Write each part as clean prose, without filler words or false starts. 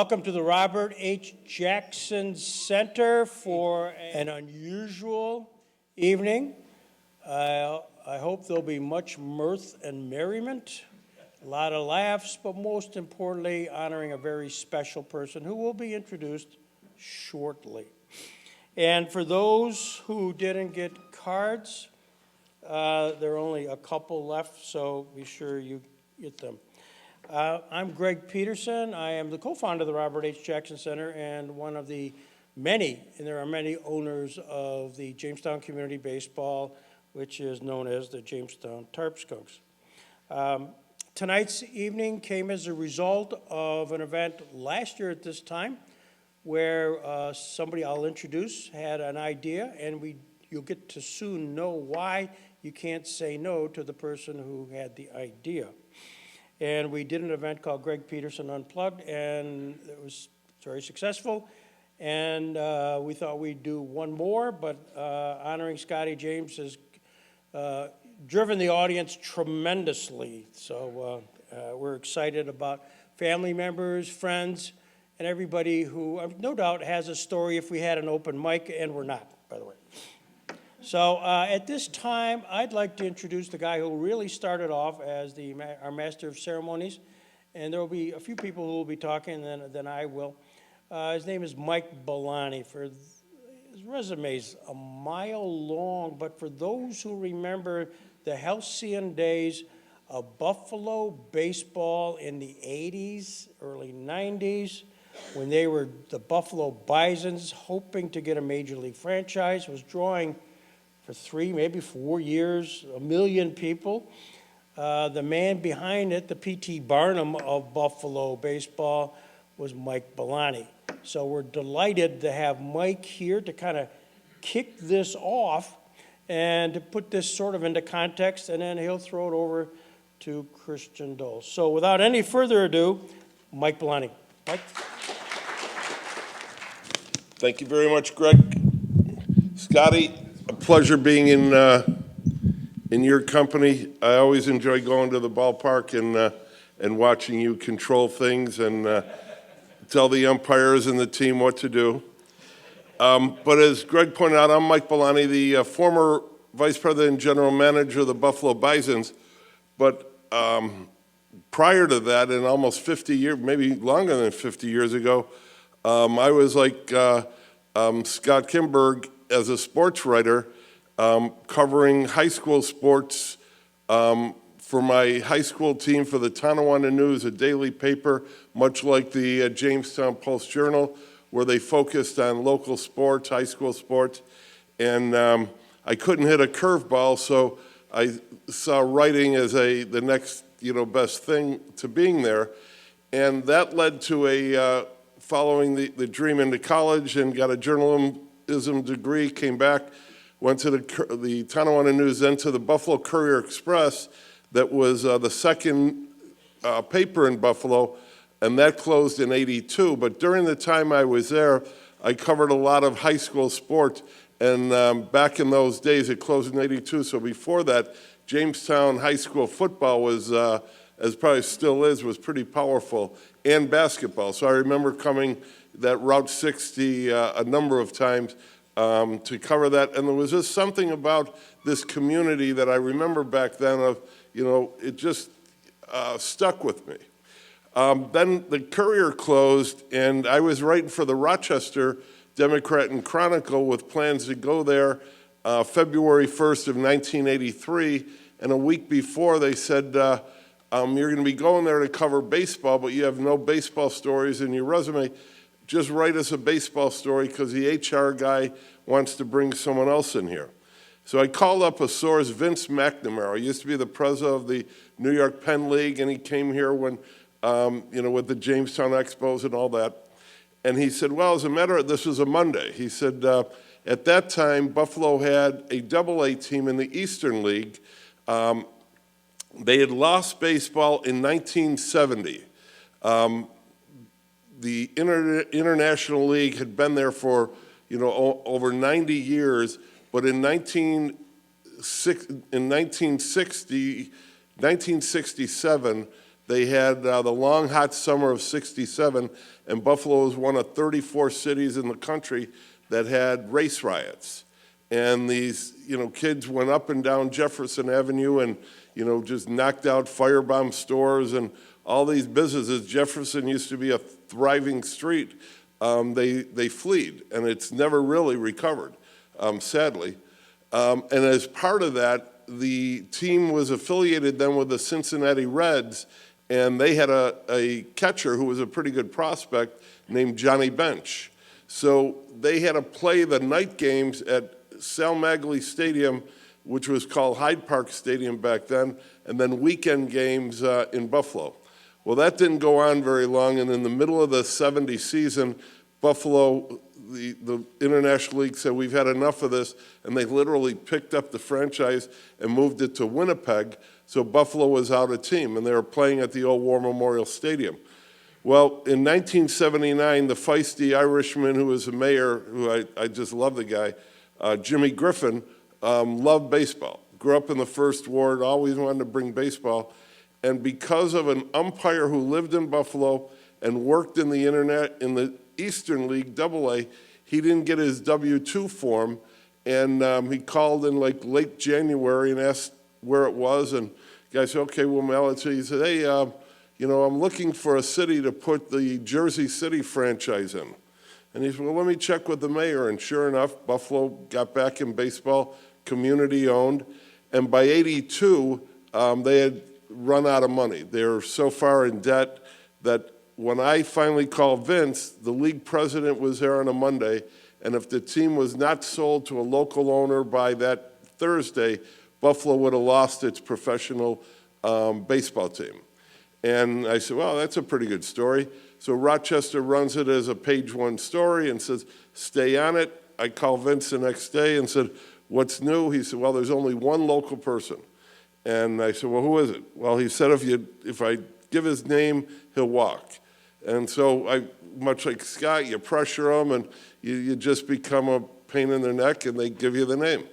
Welcome to the Robert H. Jackson Center for an unusual evening. I hope there'll be much mirth and merriment, a lot of laughs, but most importantly, honoring a very special person who will be introduced shortly. And for those who didn't get cards, there are only a couple left, so be sure you get them. I'm Greg Peterson. I am the co-founder of the Robert H. Jackson Center and one of the many, and there are many owners of the Jamestown Community Baseball, which is known as the Jamestown Tarp Skunks. Tonight's evening came as a result of an event last year at this time where somebody I'll introduce had an idea, and you'll get to soon know why you can't say no to the person who had the idea. And we did an event called Greg Peterson Unplugged, and it was very successful. And we thought we'd do one more, but honoring Scotty James has driven the audience tremendously. So we're excited about family members, friends, and everybody who no doubt has a story if we had an open mic, and we're not, by the way. So at this time, I'd like to introduce the guy who really started off as our master of ceremonies, and there will be a few people who will be talking, then I will. His name is Mike Bellani. His resume's a mile long, but for those who remember the halcyon days of Buffalo baseball in the 80s, early 90s, when they were the Buffalo Bisons, hoping to get a major league franchise, was drawing for 3, maybe 4 years, 1 million people. The man behind it, the P.T. Barnum of Buffalo baseball, was Mike Bellani. So we're delighted to have Mike here to kind of kick this off and to put this sort of into context, and then he'll throw it over to Christian Dole. So without any further ado, Mike Bellani. Mike? Thank you very much, Greg. Scotty, a pleasure being in your company. I always enjoy going to the ballpark and watching you control things and tell the umpires and the team what to do. But as Greg pointed out, I'm Mike Bellani, the former Vice President and General Manager of the Buffalo Bisons. But prior to that, and almost 50 years, maybe longer than 50 years ago, I was like Scott Kimberg as a sports writer, covering high school sports for my high school team for the Tonawanda News, a daily paper, much like the Jamestown Post-Journal, where they focused on local sports, high school sports. And I couldn't hit a curveball, so I saw writing as the next best thing to being there. And that led to following the dream into college and got a journalism degree, came back, went to the Tonawanda News, then to the Buffalo Courier Express, that was the second paper in Buffalo, and that closed in '82. But during the time I was there, I covered a lot of high school sports, and back in those days, it closed in '82, so before that, Jamestown high school football was, as probably still is, was pretty powerful, and basketball. So I remember coming that Route 60 a number of times to cover that. And there was just something about this community that I remember back then of, it just stuck with me. Then the Courier closed, and I was writing for the Rochester Democrat and Chronicle with plans to go there February 1st of 1983. And a week before, they said, you're going to be going there to cover baseball, but you have no baseball stories in your resume. Just write us a baseball story because the HR guy wants to bring someone else in here. So I called up a source, Vince McNamara. He used to be the president of the New York Penn League, and he came here when, with the Jamestown Expos and all that. And he said, well, as a matter of, this was a Monday. He said, at that time, Buffalo had a AA team in the Eastern League. They had lost baseball in 1970. The International League had been there for, over 90 years, but in 1967, They had the long, hot summer of '67, and Buffalo was one of 34 cities in the country that had race riots. And these, kids went up and down Jefferson Avenue and, just knocked out firebomb stores and all these businesses. Jefferson used to be a thriving street. They fled, and it's never really recovered, sadly. And as part of that, the team was affiliated then with the Cincinnati Reds, and they had a catcher who was a pretty good prospect named Johnny Bench. So they had to play the night games at Sal Magley Stadium, which was called Hyde Park Stadium back then, and then weekend games in Buffalo. Well, that didn't go on very long, and in the middle of the '70 season, Buffalo, the International League said, we've had enough of this, and they literally picked up the franchise and moved it to Winnipeg, so Buffalo was out a team, and they were playing at the old War Memorial Stadium. Well, in 1979, the feisty Irishman who was the mayor, who I just love the guy, Jimmy Griffin, loved baseball. Grew up in the First Ward, always wanted to bring baseball, and because of an umpire who lived in Buffalo and worked in the Eastern League, AA, he didn't get his W-2 form, and he called in like late January and asked where it was, and the guy said, okay, we'll mail it to you. He said, hey, I'm looking for a city to put the Jersey City franchise in. And he said, well, let me check with the mayor, and sure enough, Buffalo got back in baseball, community owned, and by '82, they had run out of money. They were so far in debt that when I finally called Vince, the league president was there on a Monday, and if the team was not sold to a local owner by that Thursday, Buffalo would have lost its professional baseball team. And I said, well, that's a pretty good story. So Rochester runs it as a page one story and says, stay on it. I called Vince the next day and said, what's new? He said, well, there's only one local person. And I said, well, who is it? Well, he said, if I give his name, he'll walk. And so much like Scott, you pressure them and you just become a pain in their neck and they give you the name.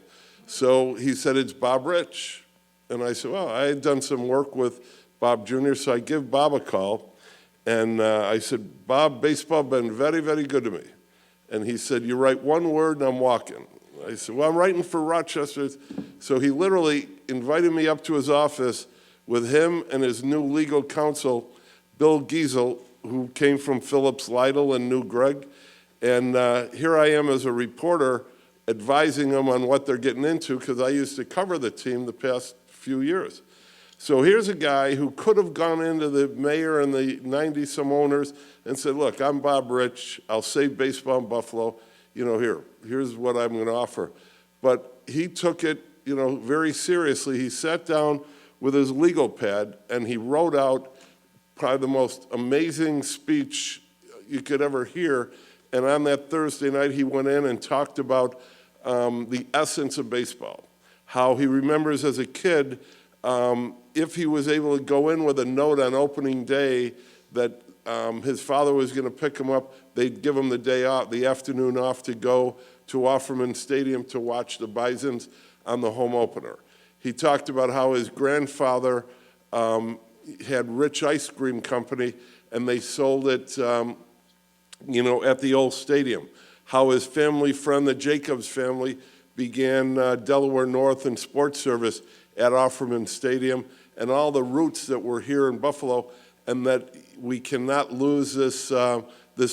So he said, it's Bob Rich. And I said, well, I had done some work with Bob Jr., so I give Bob a call. And I said, Bob, baseball been very, very good to me. And he said, you write one word and I'm walking. I said, well, I'm writing for Rochester. So he literally invited me up to his office with him and his new legal counsel, Bill Giesel, who came from Phillips Lytle and knew Greg. And here I am as a reporter advising them on what they're getting into because I used to cover the team the past few years. So here's a guy who could have gone into the mayor and the 90-some owners and said, look, I'm Bob Rich. I'll save baseball in Buffalo. Here's what I'm going to offer. But he took it, very seriously. He sat down with his legal pad and he wrote out probably the most amazing speech you could ever hear. And on that Thursday night, he went in and talked about the essence of baseball, how he remembers as a kid, if he was able to go in with a note on opening day that his father was going to pick him up, they'd give him the day off, the afternoon off to go to Offerman Stadium to watch the Bisons on the home opener. He talked about how his grandfather had Rich Ice Cream Company and they sold it, at the old stadium. How his family friend, the Jacobs family, began Delaware North and Sports Service at Offerman Stadium, and all the roots that were here in Buffalo, and that we cannot lose this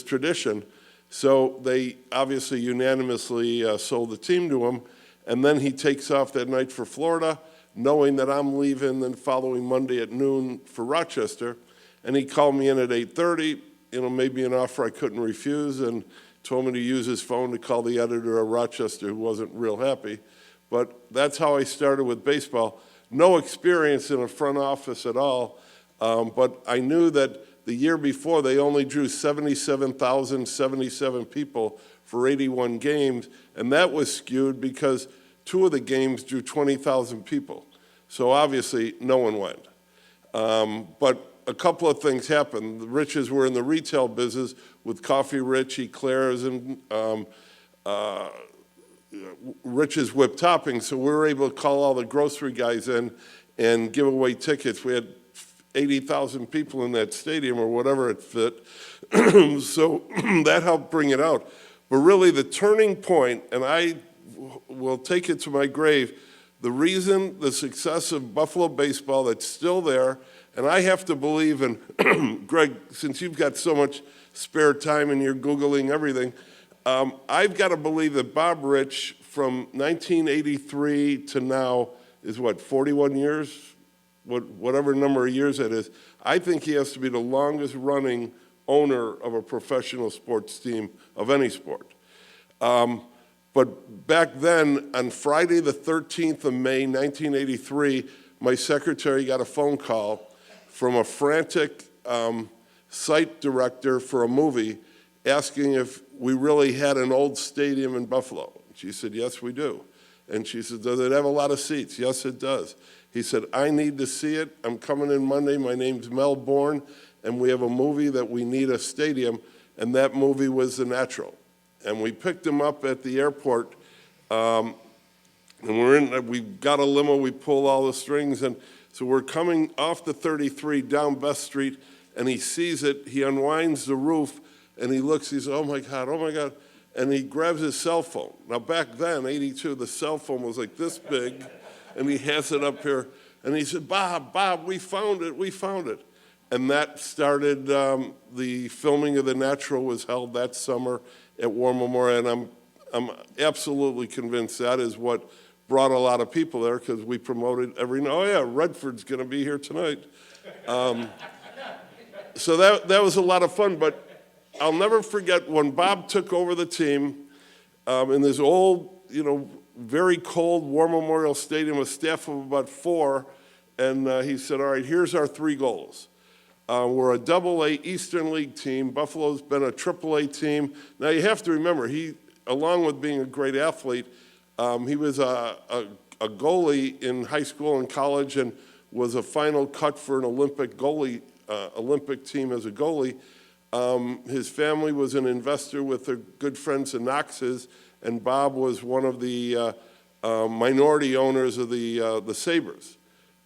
tradition. So they obviously unanimously sold the team to him, and then he takes off that night for Florida, knowing that I'm leaving the following Monday at noon for Rochester, and he called me in at 8:30, maybe an offer I couldn't refuse, and told me to use his phone to call the editor of Rochester, who wasn't real happy. But that's how I started with baseball. No experience in a front office at all, but I knew that the year before they only drew 77,077 people for 81 games, and that was skewed because 2 of the games drew 20,000 people. So obviously no one went. But a couple of things happened. The Riches were in the retail business with Coffee Rich, Eclairs, and Rich's Whip Toppings, so we were able to call all the grocery guys in and give away tickets. We had 80,000 people in that stadium or whatever it fit. So that helped bring it out. But really the turning point, and I will take it to my grave, the reason the success of Buffalo baseball that's still there, and I have to believe, and Greg, since you've got so much spare time and you're Googling everything, I've got to believe that Bob Rich from 1983 to now is what, 41 years? Whatever number of years that is. I think he has to be the longest running owner of a professional sports team of any sport. But back then, on Friday the 13th of May, 1983, my secretary got a phone call from a frantic site director for a movie asking if we really had an old stadium in Buffalo. She said, yes, we do. And she said, does it have a lot of seats? Yes, it does. He said, I need to see it. I'm coming in Monday. My name's Mel Bourne, and we have a movie that we need a stadium, and that movie was The Natural. And we picked him up at the airport, and we got a limo, we pulled all the strings, and so we're coming off the 33 down Best Street, and he sees it, he unwinds the roof, and he looks, he says, oh my God, and he grabs his cell phone. Now back then, 82, the cell phone was like this big, and he has it up here, and he said, Bob, we found it. And that started, the filming of The Natural was held that summer at War Memorial, and I'm absolutely convinced that is what brought a lot of people there, because we promoted oh yeah, Redford's gonna be here tonight. So that was a lot of fun, but I'll never forget when Bob took over the team in this old, very cold War Memorial Stadium, a staff of about 4, and he said, all right, here's our 3 goals. We're a AA Eastern League team. Buffalo's been a AAA team. Now you have to remember, he, along with being a great athlete, he was a goalie in high school and college and was a final cut for an Olympic team as a goalie. His family was an investor with their good friends the Knoxes, and Bob was one of the minority owners of the Sabres.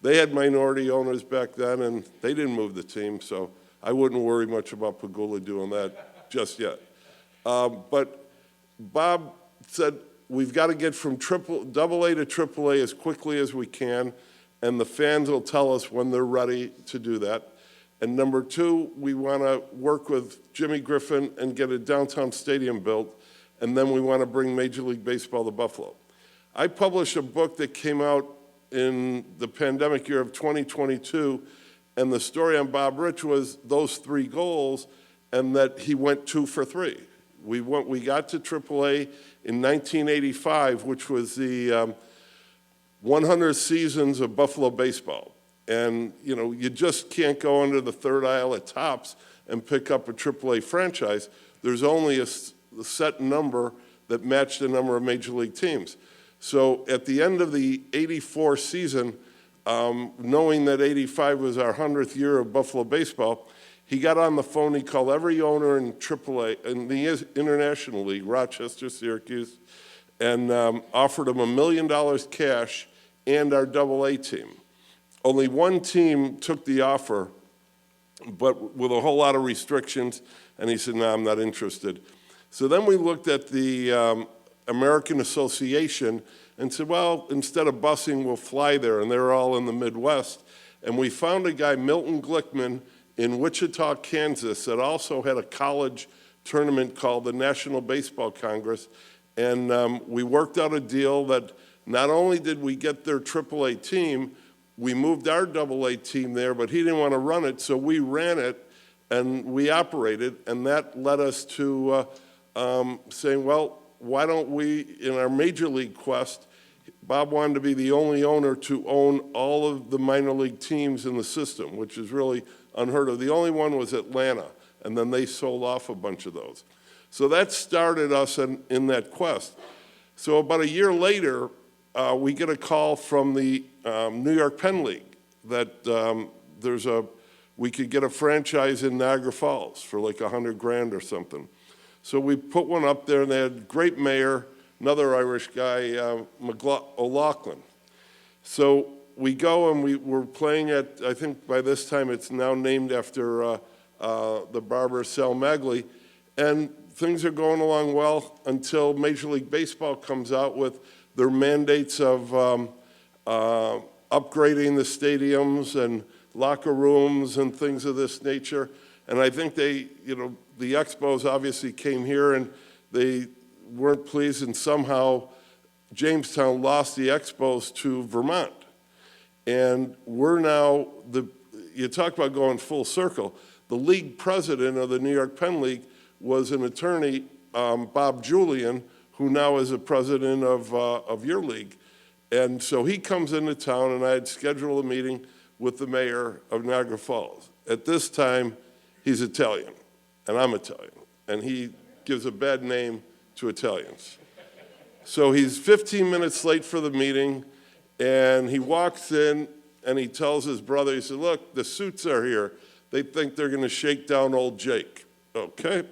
They had minority owners back then, and they didn't move the team, so I wouldn't worry much about Pagula doing that just yet. But Bob said, we've got to get from AA to AAA as quickly as we can, and the fans will tell us when they're ready to do that. And number 2, we want to work with Jimmy Griffin and get a downtown stadium built, and then we want to bring Major League Baseball to Buffalo. I published a book that came out in the pandemic year of 2022, and the story on Bob Rich was those 3 goals, and that he went 2 for 3. We got to AAA in 1985, which was the 100 seasons of Buffalo baseball. And you just can't go under the third aisle at Topps and pick up a AAA franchise. There's only a set number that matched the number of major league teams. So at the end of the 84 season, knowing that 85 was our 100th year of Buffalo baseball, he got on the phone, he called every owner in AAA, in the International League, Rochester, Syracuse, and offered them $1 million cash and our AA team. Only one team took the offer, but with a whole lot of restrictions, and he said, no, I'm not interested. So then we looked at the American Association and said, well, instead of busing, we'll fly there, and they're all in the Midwest. And we found a guy, Milton Glickman, in Wichita, Kansas, that also had a college tournament called the National Baseball Congress, and we worked out a deal that not only did we get their AAA team, we moved our AA team there, but he didn't want to run it, so we ran it and we operated, and that led us to saying, well, why don't we, in our major league quest, Bob wanted to be the only owner to own all of the minor league teams in the system, which is really unheard of. The only one was Atlanta, and then they sold off a bunch of those. So that started us in that quest. So about a year later, we get a call from the New York Penn League that we could get a franchise in Niagara Falls for like $100,000 or something. So we put one up there, and they had a great mayor, another Irish guy, O'Loughlin. So we go and we're playing at, I think by this time it's now named after the barber Sal Magli, and things are going along well until Major League Baseball comes out with their mandates of upgrading the stadiums and locker rooms and things of this nature. And I think they, the Expos obviously came here and they weren't pleased, and somehow Jamestown lost the Expos to Vermont. And we're now, you talk about going full circle, the league president of the New York Penn League was an attorney, Bob Julian, who now is the president of your league. And so he comes into town, and I had scheduled a meeting with the mayor of Niagara Falls. At this time, he's Italian, and I'm Italian, and he gives a bad name to Italians. So he's 15 minutes late for the meeting, and he walks in, and he tells his brother, he said, look, the suits are here. They think they're going to shake down old Jake. Okay.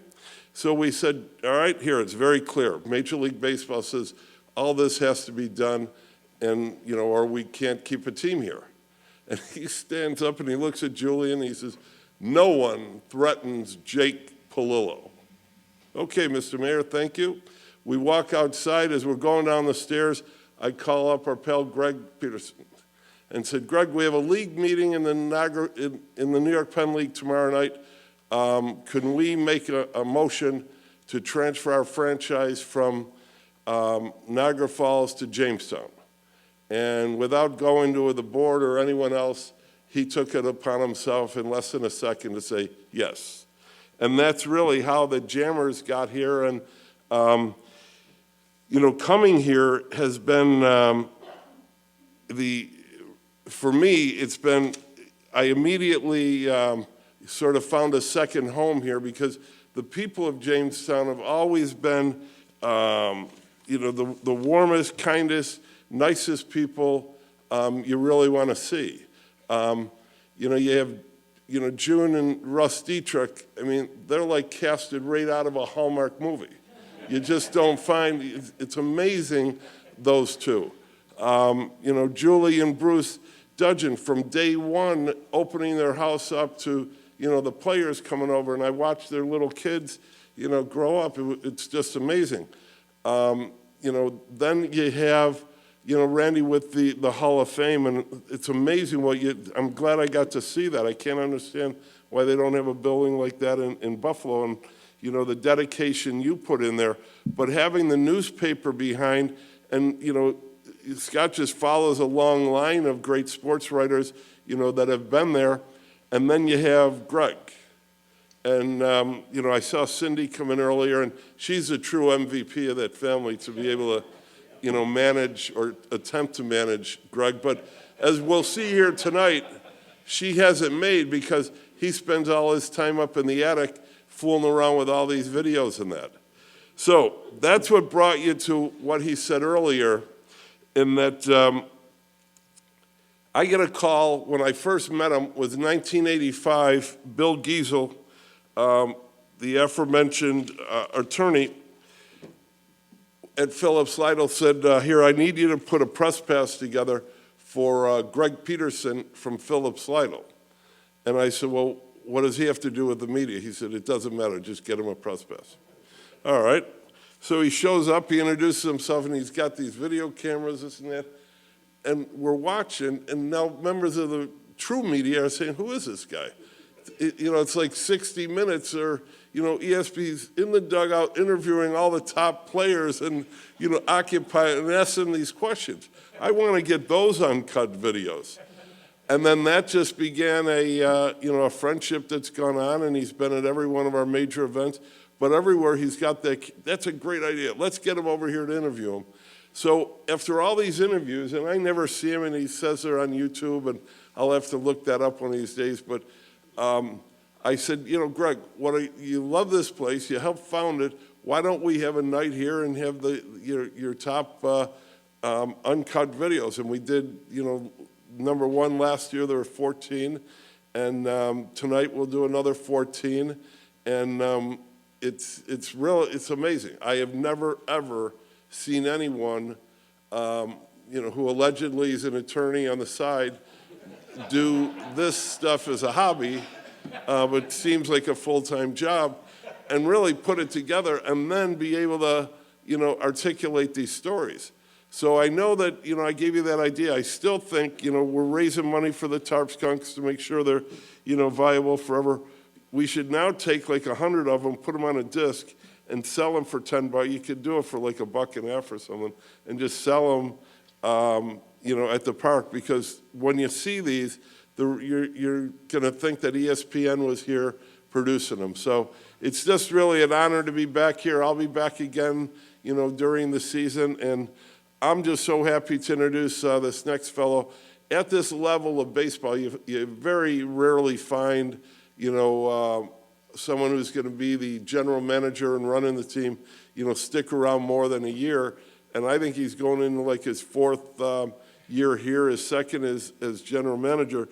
So we said, all right, here, it's very clear. Major League Baseball says all this has to be done, and, or we can't keep a team here. And he stands up and he looks at Julian and he says, no one threatens Jake Polillo. Okay, Mr. Mayor, thank you. We walk outside. As we're going down the stairs, I call up our pal Greg Peterson and said, Greg, we have a league meeting in the New York Penn League tomorrow night. Can we make a motion to transfer our franchise from Niagara Falls to Jamestown? And without going to the board or anyone else, he took it upon himself in less than a second to say yes. And that's really how the Jammers got here. And, coming here has been, for me, it's been, I immediately sort of found a second home here because the people of Jamestown have always been, the warmest, kindest, nicest people you really want to see. You have, June and Russ Dietrich, I mean, they're like casted right out of a Hallmark movie. You just don't find, it's amazing, those two. Julie and Bruce Dudgeon, from day one, opening their house up to, the players coming over, and I watched their little kids, grow up. It's just amazing. Then you have, Randy with the Hall of Fame, and it's amazing I'm glad I got to see that. I can't understand why they don't have a building like that in Buffalo, and, the dedication you put in there. But having the newspaper behind, and, Scott just follows a long line of great sports writers, that have been there. And then you have Greg. And, I saw Cindy come in earlier, and she's a true MVP of that family to be able to, manage or attempt to manage Greg. But as we'll see here tonight, she has it made because he spends all his time up in the attic fooling around with all these videos and that. So that's what brought you to what he said earlier, in that I get a call when I first met him was 1985. Bill Giesel, the aforementioned attorney at Phillips Lytle, said, here, I need you to put a press pass together for Greg Peterson from Phillips Lytle. And I said, well, what does he have to do with the media? He said, it doesn't matter, just get him a press pass. All right. So he shows up, he introduces himself, and he's got these video cameras, this and that. And we're watching, and now members of the true media are saying, who is this guy? It's like 60 Minutes or, ESPN's in the dugout interviewing all the top players and, occupying and asking these questions. I want to get those uncut videos. And then that just began a friendship that's gone on, and he's been at every one of our major events. But everywhere he's got that's a great idea. Let's get him over here to interview him. So after all these interviews, and I never see him, and he says they're on YouTube, and I'll have to look that up one of these days, but I said, Greg, you love this place, you helped found it, why don't we have a night here and have your top uncut videos? And we did, number one last year, there were 14, and tonight we'll do another 14, and it's amazing. I have never, ever seen anyone, who allegedly is an attorney on the side, do this stuff as a hobby, but seems like a full-time job, and really put it together and then be able to, articulate these stories. So I know that, I gave you that idea. I still think, we're raising money for the tarp skunks to make sure they're, viable forever. We should now take like 100 of them, put them on a disc, and sell them for $10. You could do it for like $1.50 or something, and just sell them, at the park. Because when you see these, you're going to think that ESPN was here producing them. So it's just really an honor to be back here. I'll be back again, during the season, and I'm just so happy to introduce this next fellow. At this level of baseball, you very rarely find, someone who's going to be the general manager and running the team, stick around more than a year. And I think he's going into like his fourth year here, his second as general manager.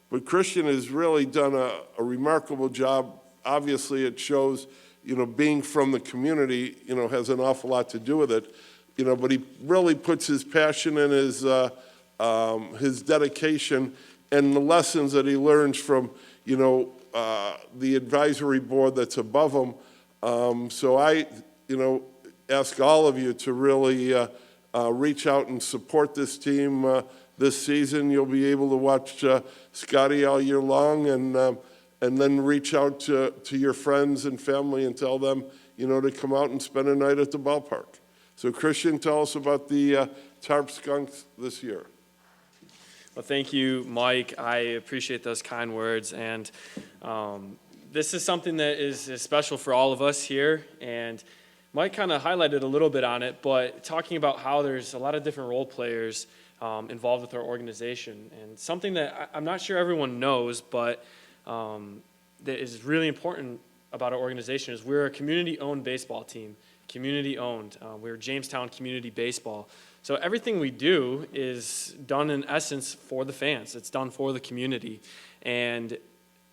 But Christian has really done a remarkable job. Obviously, it shows, being from the community, has an awful lot to do with it. But he really puts his passion and his dedication and the lessons that he learns from, the advisory board that's above him. So I, ask all of you to really reach out and support this team this season. You'll be able to watch Scotty all year long, and then reach out to your friends and family and tell them, to come out and spend a night at the ballpark. So Christian, tell us about the Tarp Skunks this year. Well, thank you, Mike. I appreciate those kind words. And this is something that is special for all of us here. And Mike kind of highlighted a little bit on it, but talking about how there's a lot of different role players involved with our organization. And something that I'm not sure everyone knows, but that is really important about our organization is we're a community-owned baseball team. Community-owned. We're Jamestown Community Baseball. So everything we do is done in essence for the fans. It's done for the community. And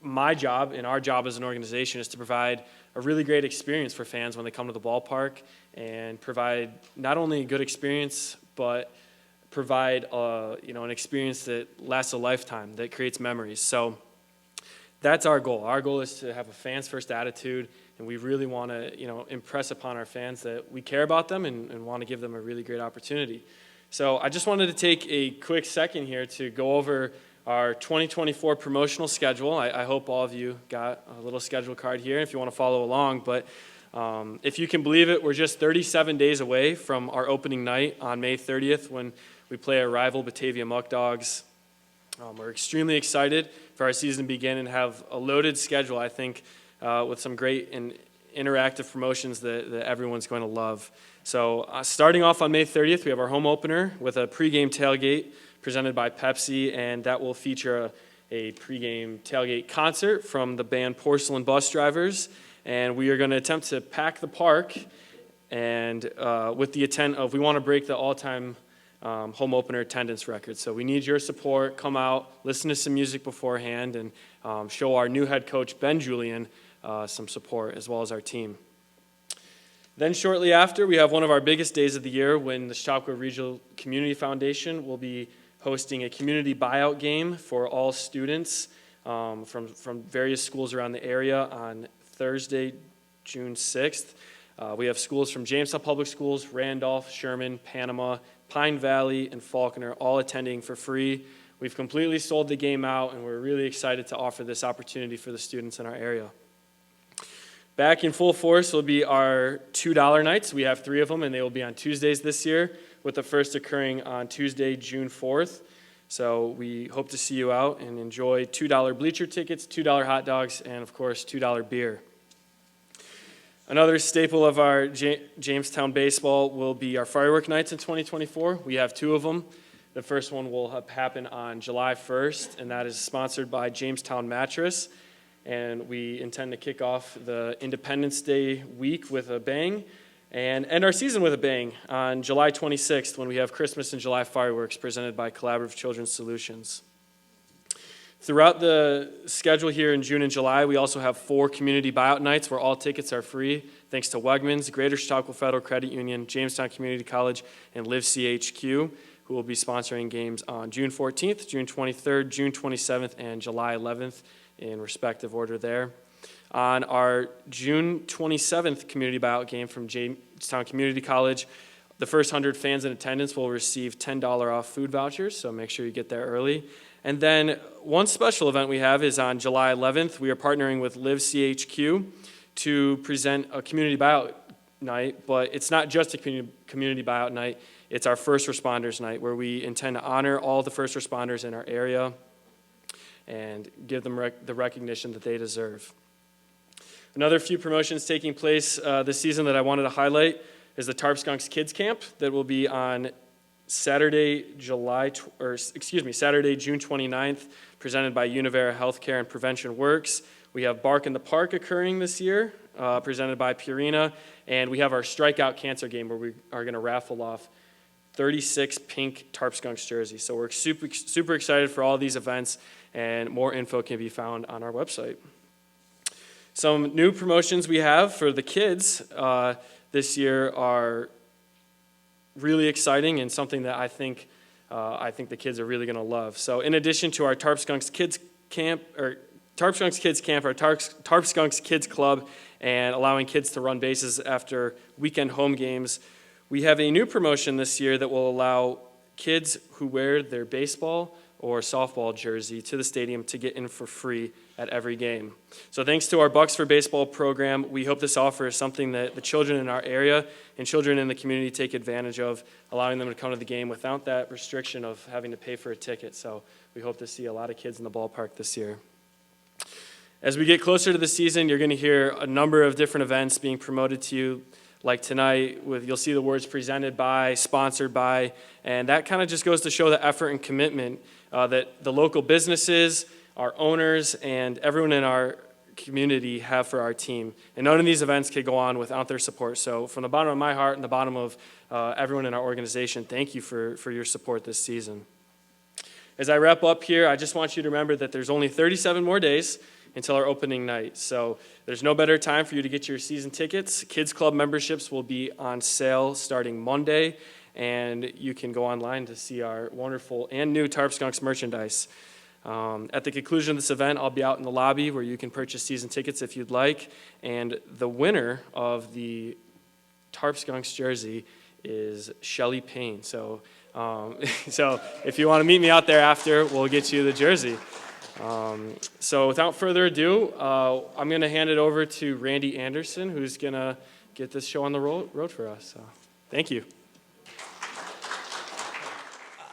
my job and our job as an organization is to provide a really great experience for fans when they come to the ballpark and provide not only a good experience, but provide an experience that lasts a lifetime, that creates memories. So that's our goal. Our goal is to have a fans first attitude, and we really want to impress upon our fans that we care about them and want to give them a really great opportunity. So I just wanted to take a quick second here to go over our 2024 promotional schedule. I hope all of you got a little schedule card here if you want to follow along. But if you can believe it, we're just 37 days away from our opening night on May 30th when we play our rival Batavia Muck Dogs. We're extremely excited for our season to begin and have a loaded schedule, I think, with some great and interactive promotions that everyone's going to love. So starting off on May 30th, we have our home opener with a pregame tailgate presented by Pepsi, and that will feature a pregame tailgate concert from the band Porcelain Bus Drivers. And we are going to attempt to pack the park and with the intent of we want to break the all-time home opener attendance record. So we need your support. Come out, listen to some music beforehand, and show our new head coach, Ben Julian, some support, as well as our team. Then shortly after, we have one of our biggest days of the year when the Chautauqua Regional Community Foundation will be hosting a community buyout game for all students from various schools around the area on Thursday, June 6th. We have schools from Jamestown Public Schools, Randolph, Sherman, Panama, Pine Valley, and Faulkner all attending for free. We've completely sold the game out, and we're really excited to offer this opportunity for the students in our area. Back in full force will be our $2 nights. We have 3 of them, and they will be on Tuesdays this year, with the first occurring on Tuesday, June 4th. So we hope to see you out and enjoy $2 bleacher tickets, $2 hot dogs, and of course, $2 beer. Another staple of our Jamestown baseball will be our firework nights in 2024. We have 2 of them. The first one will happen on July 1st, and that is sponsored by Jamestown Mattress. And we intend to kick off the Independence Day week with a bang and end our season with a bang on July 26th when we have Christmas and July fireworks presented by Collaborative Children's Solutions. Throughout the schedule here in June and July, we also have 4 community buyout nights where all tickets are free, thanks to Wegmans, Greater Chautauqua Federal Credit Union, Jamestown Community College, and Live CHQ, who will be sponsoring games on June 14th, June 23rd, June 27th, and July 11th in respective order there. On our June 27th community buyout game from Jamestown Community College, the first 100 fans in attendance will receive $10 off food vouchers, so make sure you get there early. And then one special event we have is on July 11th. We are partnering with Live CHQ to present a community buyout night, but it's not just a community buyout night. It's our first responders night, where we intend to honor all the first responders in our area and give them the recognition that they deserve. Another few promotions taking place this season that I wanted to highlight is the Tarp Skunks Kids Camp that will be on Saturday, June 29th, presented by Univera Healthcare and Prevention Works. We have Bark in the Park occurring this year, presented by Purina, and we have our Strikeout Cancer game where we are going to raffle off 36 pink Tarp Skunks jerseys. So we're super excited for all these events, and more info can be found on our website. Some new promotions we have for the kids this year are really exciting and something that I think the kids are really going to love. So in addition to our Tarp Skunks Kids Camp, our Tarp Skunks Kids Club, and allowing kids to run bases after weekend home games, we have a new promotion this year that will allow kids who wear their baseball or softball jersey to the stadium to get in for free at every game. So thanks to our Bucks for Baseball program, we hope this offer is something that the children in our area and children in the community take advantage of, allowing them to come to the game without that restriction of having to pay for a ticket. So we hope to see a lot of kids in the ballpark this year. As we get closer to the season, you're going to hear a number of different events being promoted to you. Like tonight, you'll see the words presented by, sponsored by, and that kind of just goes to show the effort and commitment that the local businesses, our owners, and everyone in our community have for our team. And none of these events could go on without their support. So from the bottom of my heart and the bottom of everyone in our organization, thank you for your support this season. As I wrap up here, I just want you to remember that there's only 37 more days until our opening night. So there's no better time for you to get your season tickets. Kids Club memberships will be on sale starting Monday, and you can go online to see our wonderful and new Tarp Skunks merchandise. At the conclusion of this event, I'll be out in the lobby where you can purchase season tickets if you'd like, and the winner of the Tarp Skunks jersey is Shelly Payne. So if you want to meet me out there after, we'll get you the jersey. So without further ado, I'm going to hand it over to Randy Anderson, who's going to get this show on the road for us. So, thank you.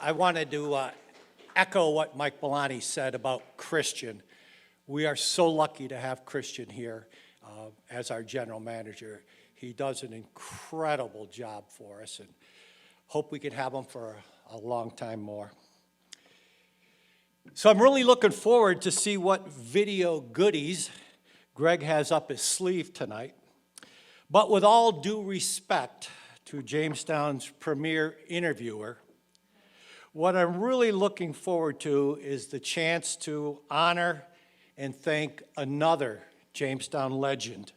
I wanted to echo what Mike Bellani said about Christian. We are so lucky to have Christian here as our general manager. He does an incredible job for us, and hope we can have him for a long time more. So I'm really looking forward to see what video goodies Greg has up his sleeve tonight. But with all due respect to Jamestown's premier interviewer, what I'm really looking forward to is the chance to honor and thank another Jamestown legend.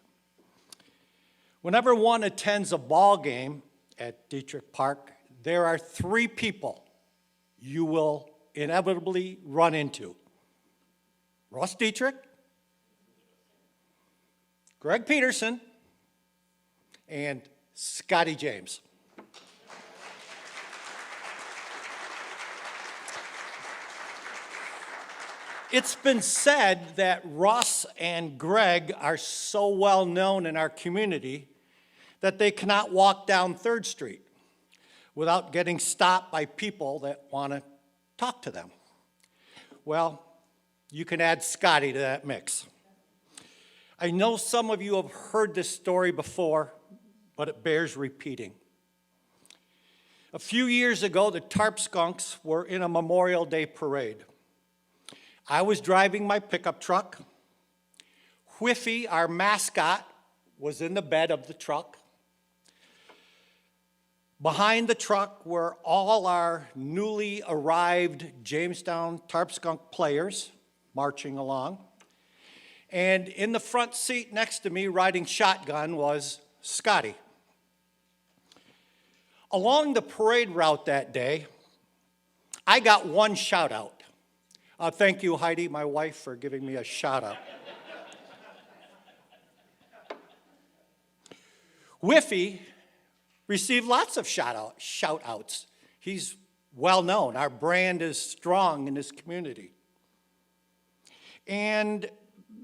Whenever one attends a ball game at Dietrich Park, there are three people you will inevitably run into: Russ Dietrich, Greg Peterson, and Scotty James. It's been said that Russ and Greg are so well known in our community that they cannot walk down 3rd Street without getting stopped by people that want to talk to them. Well, you can add Scotty to that mix. I know some of you have heard this story before, but it bears repeating. A few years ago, the Tarp Skunks were in a Memorial Day parade. I was driving my pickup truck. Whiffy, our mascot, was in the bed of the truck. Behind the truck were all our newly arrived Jamestown Tarp Skunk players marching along. And in the front seat next to me, riding shotgun, was Scotty. Along the parade route that day, I got one shout out. Thank you, Heidi, my wife, for giving me a shout out. Whiffy received lots of shout outs. He's well known. Our brand is strong in this community. And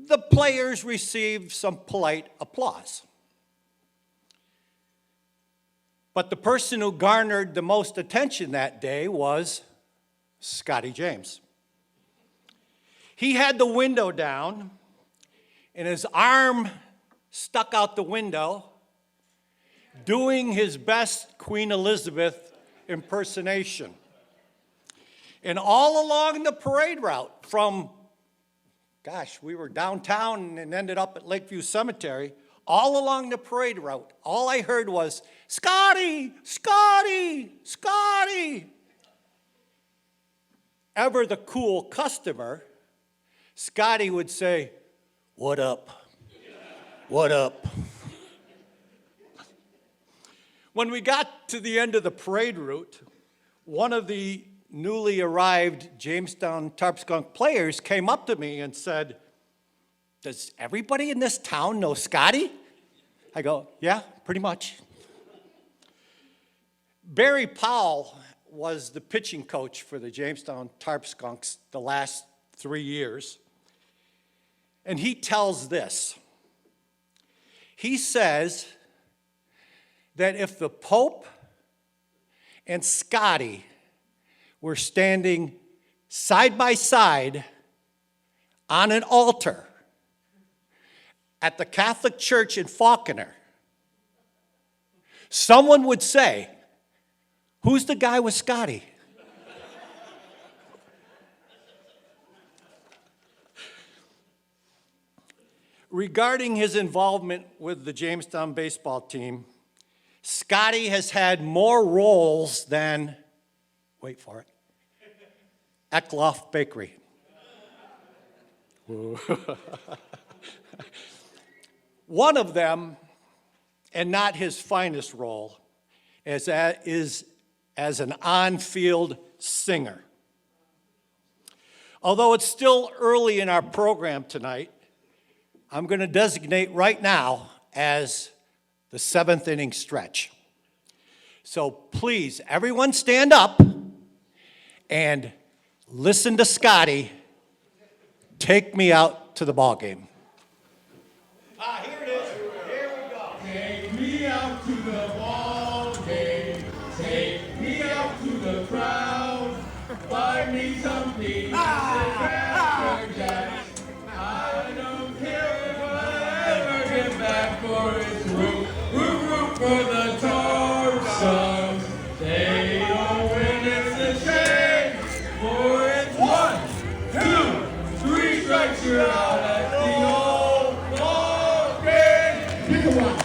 the players received some polite applause. But the person who garnered the most attention that day was Scotty James. He had the window down, and his arm stuck out the window, doing his best Queen Elizabeth impersonation. And all along the parade route from, we were downtown and ended up at Lakeview Cemetery, all along the parade route, all I heard was, Scotty, Scotty, Scotty. Ever the cool customer, Scotty would say, what up? What up? When we got to the end of the parade route, one of the newly arrived Jamestown Tarpskunk players came up to me and said, does everybody in this town know Scotty? I go, yeah, pretty much. Barry Powell was the pitching coach for the Jamestown Tarpskunks the last 3 years. And he tells this. He says that if the Pope and Scotty were standing side by side on an altar at the Catholic Church in Falconer, someone would say, who's the guy with Scotty? Regarding his involvement with the Jamestown baseball team, Scotty has had more roles than, wait for it, Eckloff Bakery. One of them, and not his finest role, is as an on-field singer. Although it's still early in our program tonight, I'm going to designate right now as the 7th inning stretch. So please, everyone stand up and listen to Scotty take me out to the ball game. Here it is. Here we go. Take me out to the ball game. Take me out to the crowd. Buy me something. I don't care if I ever get back for its root. Root for the Tarzans. They don't win, it's a shame. For it's 1, 2, 3 strikes, you're out at the old ball game. Pick a one.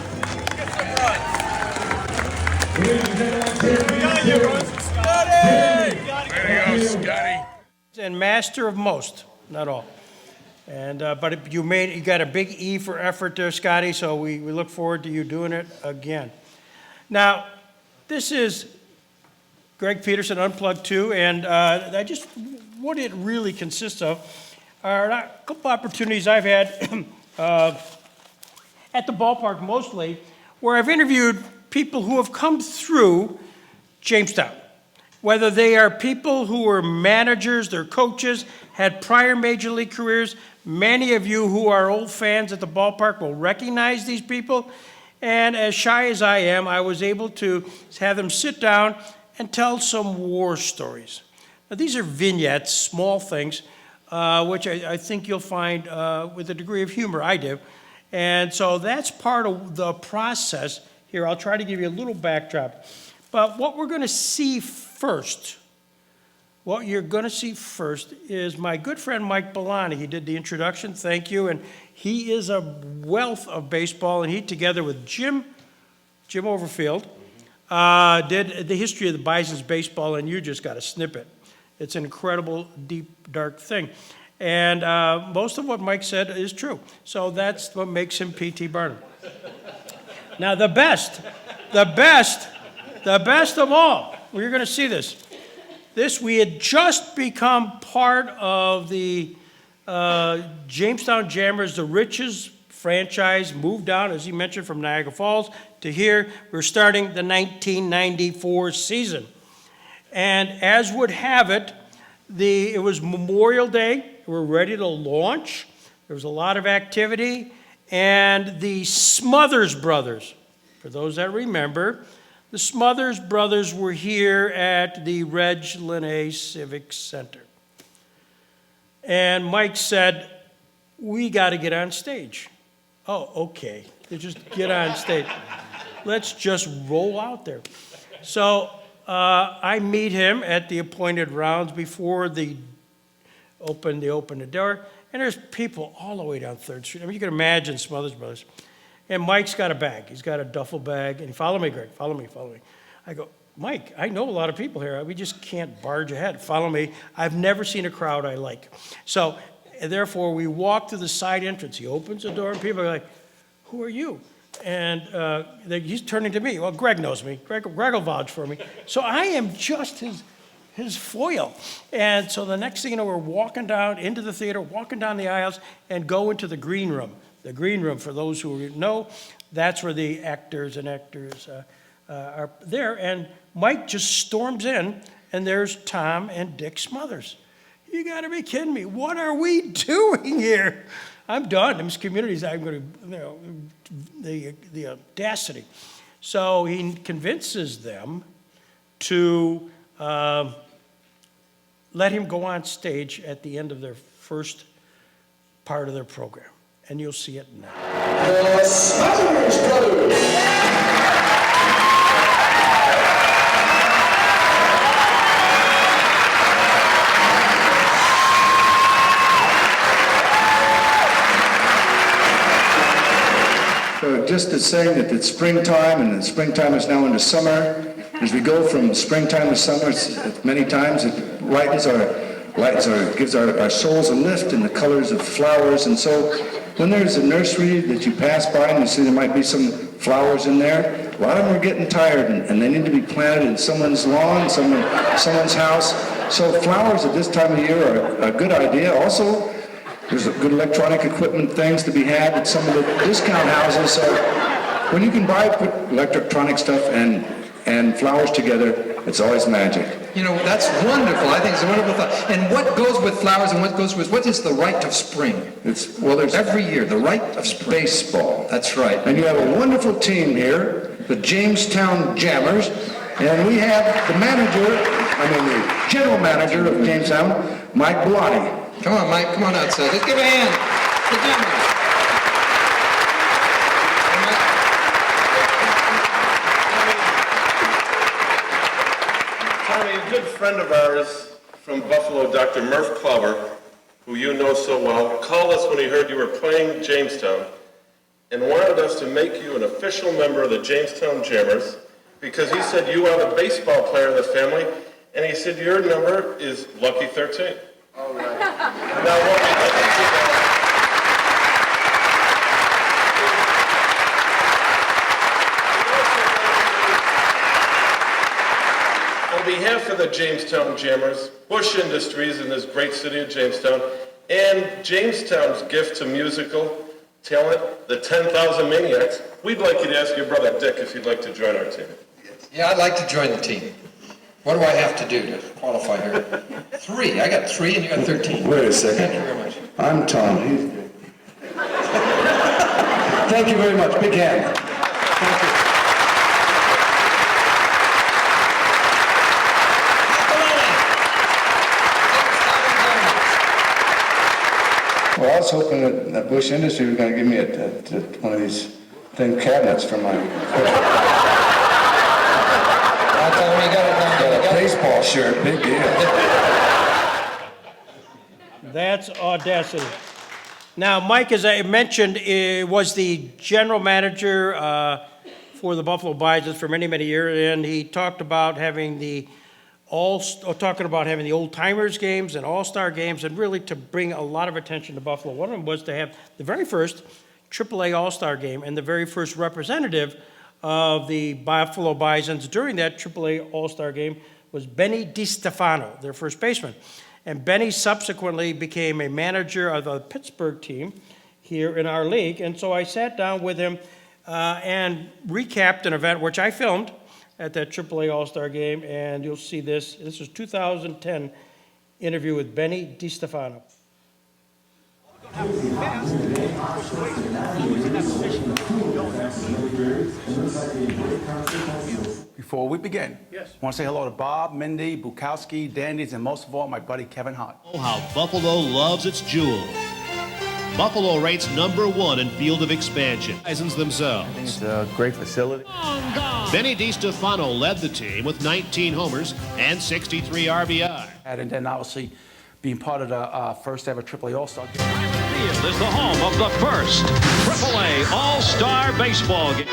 And master of most, not all. And but you got a big E for effort there, Scotty, so we look forward to you doing it again. Now, this is Greg Peterson Unplugged II, and what it really consists of are a couple opportunities I've had at the ballpark mostly, where I've interviewed people who have come through Jamestown. Whether they are people who were managers, they're coaches, had prior major league careers. Many of you who are old fans at the ballpark will recognize these people. And as shy as I am, I was able to have them sit down and tell some war stories. Now, these are vignettes, small things, which I think you'll find with a degree of humor. I do. And so that's part of the process. Here, I'll try to give you a little backdrop. But what we're going to see first, what you're going to see first is my good friend Mike Bellani. He did the introduction, thank you, and he is a wealth of baseball, and he, together with Jim Overfield, did the history of the Bison's baseball, and you just got a snippet. It's an incredible, deep, dark thing. And most of what Mike said is true. So that's what makes him P.T. Barnum. Now, the best of all, well, you're going to see this. we had just become part of the Jamestown Jammers, the Riches franchise, moved down, as he mentioned, from Niagara Falls to here. We're starting the 1994 season. And as would have it, it was Memorial Day. We're ready to launch. There was a lot of activity. And the Smothers Brothers, for those that remember, the Smothers Brothers were here at the Reg Linnae Civic Center. And Mike said, we got to get on stage. Oh, okay. They just get on stage. Let's just roll out there. So I meet him at the appointed rounds before they open the door. And there's people all the way down 3rd Street. I mean, you can imagine Smothers Brothers. And Mike's got a bag. He's got a duffel bag. And follow me, Greg. Follow me. I go, Mike, I know a lot of people here. We just can't barge ahead. Follow me. I've never seen a crowd I like. So, therefore, we walk to the side entrance. He opens the door, and people are like, who are you? And he's turning to me. Well, Greg knows me. Greg will vouch for me. So I am just his foil. And so the next thing you know, we're walking down into the theater, walking down the aisles, and go into the green room. The green room, for those who know, that's where the actors are there. And Mike just storms in, and there's Tom and Dick Smothers. You got to be kidding me. What are we doing here? I'm done. In this community, I'm going to, the audacity. So he convinces them to let him go on stage at the end of their first part of their program. And you'll see it now. The Smothers Brothers. So just to say that it's springtime, and the springtime is now into summer. As we go from springtime to summer, many times it gives our souls a lift in the colors of flowers. And so when there's a nursery that you pass by and you see there might be some flowers in there, a lot of them are getting tired and they need to be planted in someone's lawn, someone's house. So flowers at this time of year are a good idea. Also, there's good electronic equipment things to be had at some of the discount houses. So when you can put electronic stuff and flowers together, it's always magic. You know, that's wonderful. I think it's a wonderful thought. And what goes with flowers and what is the rite of spring? There's every year, the rite of spring. Baseball. That's right. And you have a wonderful team here, the Jamestown Jammers, and we have the general manager of Jamestown, Mike Bellotti. Come on, Mike. Come on outside. Let's give a hand to the Jammers. Tommy, a good friend of ours from Buffalo, Dr. Murph Clover, who you know so well, called us when he heard you were playing Jamestown and wanted us to make you an official member of the Jamestown Jammers because he said you are the baseball player of the family, and he said your number is Lucky 13. All right. Now, on behalf of the Jamestown Jammers, Bush Industries in this great city of Jamestown, and Jamestown's gift to musical talent, the 10,000 Maniacs, we'd like you to ask your brother Dick if you'd like to join our team. Yeah, I'd like to join the team. What do I have to do to qualify here? 3. I got 3 and you got 13. Wait a second. Thank you very much. I'm Tom. Thank you very much. Big hand. Thank you. Well, I was hoping that Bush Industries was going to give me one of these thin cabinets for my... Baseball shirt, big deal. That's audacity. Now, Mike, as I mentioned, was the general manager for the Buffalo Bisons for many, many years, and he talked about having the old timers games and all-star games, and really to bring a lot of attention to Buffalo. One of them was to have the very first AAA all-star game and the very first representative of the Buffalo Bisons during that AAA All-Star game was Benny DiStefano, their first baseman. And Benny subsequently became a manager of the Pittsburgh team here in our league. And so I sat down with him and recapped an event which I filmed at that AAA All-Star game. And you'll see this. This was 2010 interview with Benny DiStefano. Before we begin, Yes. I want to say hello to Bob, Mindy, Bukowski, Dandies, and most of all, my buddy Kevin Hart. Oh, how Buffalo loves its jewels. Buffalo rates #1 in field of expansion. Bisons themselves. I think it's a great facility. Benny DiStefano led the team with 19 homers and 63 RBI. And then obviously being part of the first ever AAA All-Star game. Field is the home of the first AAA All-Star Baseball game.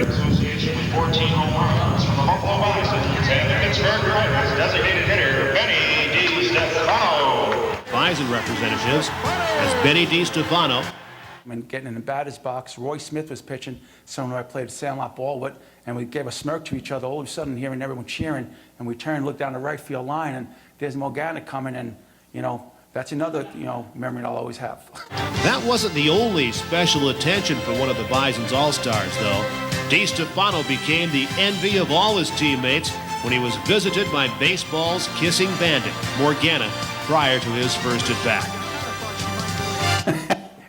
Association with 14 home runs from the Buffalo Bisons and the Pittsburgh Pirates designated hitter Benny DiStefano. Bison representatives as Benny DiStefano. And getting in the batter's box, Roy Smith was pitching, someone who I played sandlot ball with, and we gave a smirk to each other. All of a sudden, hearing everyone cheering, and we turned, looked down the right field line, and there's Morgana coming, and that's another memory I'll always have. That wasn't the only special attention for one of the Bison's All-Stars, though. DiStefano became the envy of all his teammates when he was visited by baseball's kissing bandit, Morgana, prior to his first at-bat.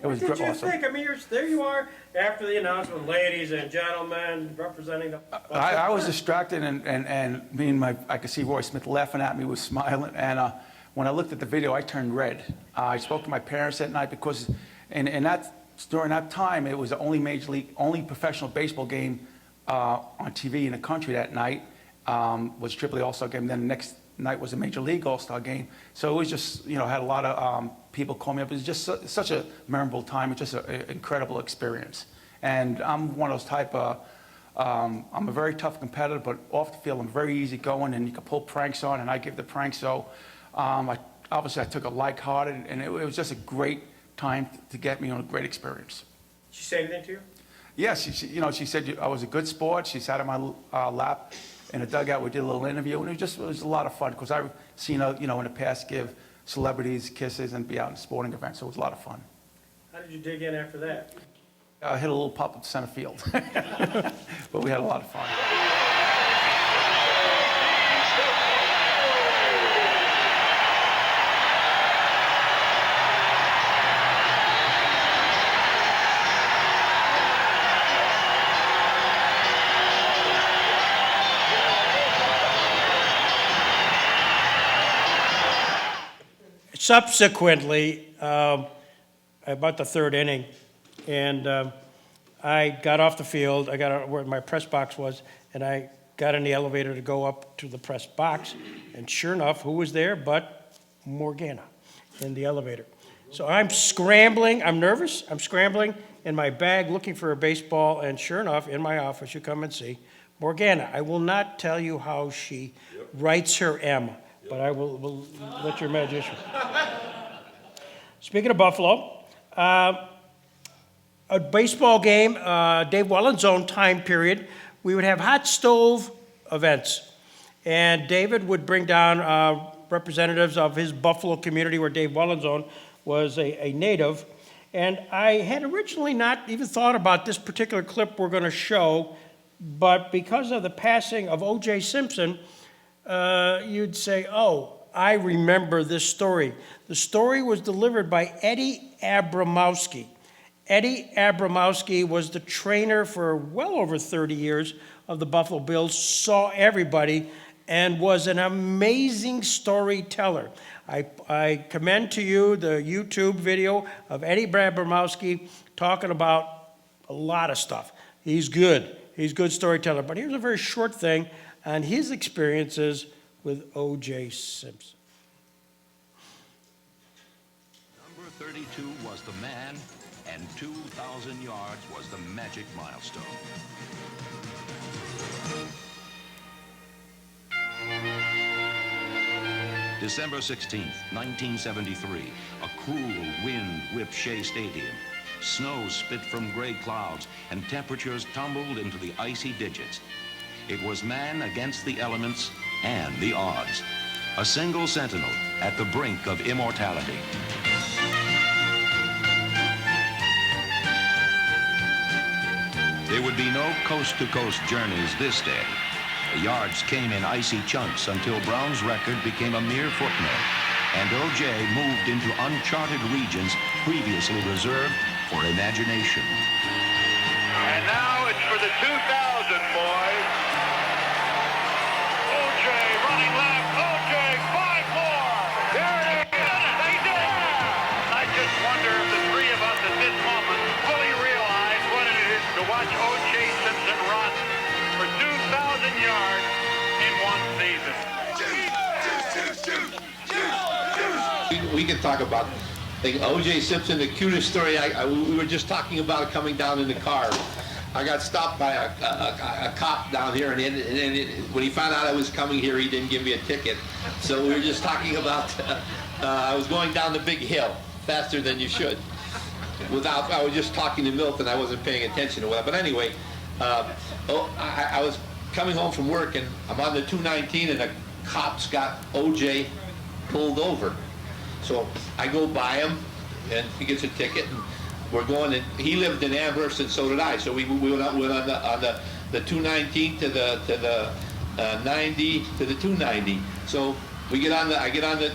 It was What did you awesome. think? I mean, there you are after the announcement, ladies and gentlemen, representing the... I was distracted, and me and I could see Roy Smith laughing at me, was smiling, and when I looked at the video, I turned red. I spoke to my parents that night because during that time, it was the only professional baseball game on TV in the country that night, was AAA All-Star game. Then the next night was a Major League All-Star game. So it was just, had a lot of people call me up. It was just such a memorable time. It's just an incredible experience. And I'm one of those type of, I'm a very tough competitor, but off the field, I'm very easygoing, and you can pull pranks on, and I give the pranks. So obviously I took it lighthearted, and it was just a great time to get me on a great experience. Did she say anything to you? Yes, she said I was a good sport. She sat on my lap in a dugout. We did a little interview, and it was a lot of fun because I've seen her, in the past give celebrities kisses and be out in sporting events. So it was a lot of fun. How did you dig in after that? I hit a little pop up to center field, but we had a lot of fun. Subsequently, about the third inning, and I got off the field. I got where my press box was, and I got in the elevator to go up to the press box. And sure enough, who was there but Morgana in the elevator? So I'm scrambling. I'm nervous. I'm scrambling in my bag looking for a baseball. And sure enough, in my office, you come and see Morgana. I will not tell you how she writes her M, but I will let your imagination. Speaking of Buffalo, a baseball game, Dave Welland's own time period, we would have hot stove events. And David would bring down representatives of his Buffalo community where Dave Welland's own was a native. And I had originally not even thought about this particular clip we're going to show, but because of the passing of O.J. Simpson, you'd say, oh, I remember this story. The story was delivered by Eddie Abramowski. Eddie Abramowski was the trainer for well over 30 years of the Buffalo Bills, saw everybody, and was an amazing storyteller. I commend to you the YouTube video of Eddie Abramowski talking about a lot of stuff. He's good. He's a good storyteller. But here's a very short thing on his experiences with O.J. Simpson. Number 32 was the man, and 2,000 yards was the magic milestone. December 16th, 1973. A cruel wind whipped Shea Stadium. Snow spit from gray clouds, and temperatures tumbled into the icy digits. It was man against the elements and the odds. A single sentinel at the brink of immortality. There would be no coast-to-coast journeys this day. The yards came in icy chunks until Brown's record became a mere footnote, and O.J. moved into uncharted regions previously reserved for imagination. And now it's for the 2000 boys. O.J. running left. O.J. 5 more. There it is. They did it. I just wonder if the three of us at this moment fully realize what it is to watch O.J. Simpson run for 2,000 yards in one season. We can talk about O.J. Simpson, the cutest story. We were just talking about it coming down in the car. I got stopped by a cop down here, and when he found out I was coming here, he didn't give me a ticket. So we were just talking about, I was going down the big hill faster than you should. I was just talking to Milton. I wasn't paying attention to what. But anyway, I was coming home from work, and I'm on the 219, and the cops got O.J. pulled over. So I go by him, and he gets a ticket, and we're going. And he lived in Amherst, and so did I. So we went on the 219 to the 90 to the 290. So I get on the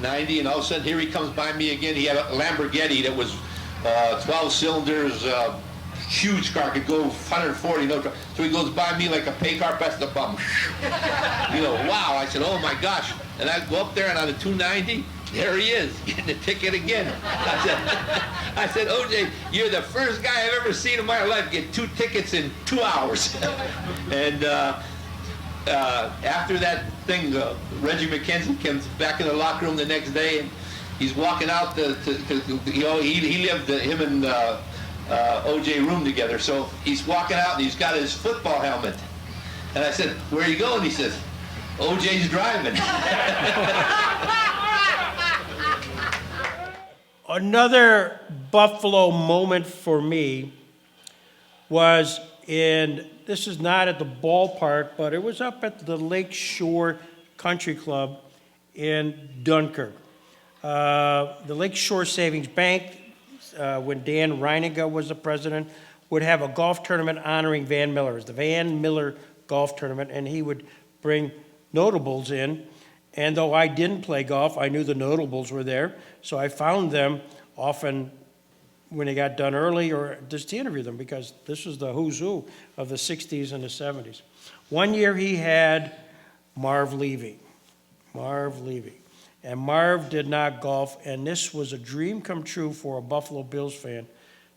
90, and all of a sudden here he comes by me again. He had a Lamborghini that was 12 cylinders, huge car, could go 140. No, so he goes by me like a pay car, press the button. Wow! I said, oh my gosh! And I go up there, and on the 290. There he is, getting a ticket again. I said, O.J., you're the first guy I've ever seen in my life get 2 tickets in 2 hours. And after that thing, Reggie McKenzie comes back in the locker room the next day, and he's walking out he lived, him and O.J. room together. So he's walking out, and he's got his football helmet. And I said, where are you going? He says, O.J.'s driving. Another Buffalo moment for me was this is not at the ballpark, but it was up at the Lake Shore Country Club in Dunkirk. The Lake Shore Savings Bank, when Dan Reininga was the president, would have a golf tournament honoring Van Miller. It was the Van Miller Golf Tournament, and he would bring notables in. And though I didn't play golf, I knew the notables were there, so I found them often when they got done early or just to interview them, because this was the who's who of the 60s and the 70s. One year he had Marv Levy. And Marv did not golf, and this was a dream come true for a Buffalo Bills fan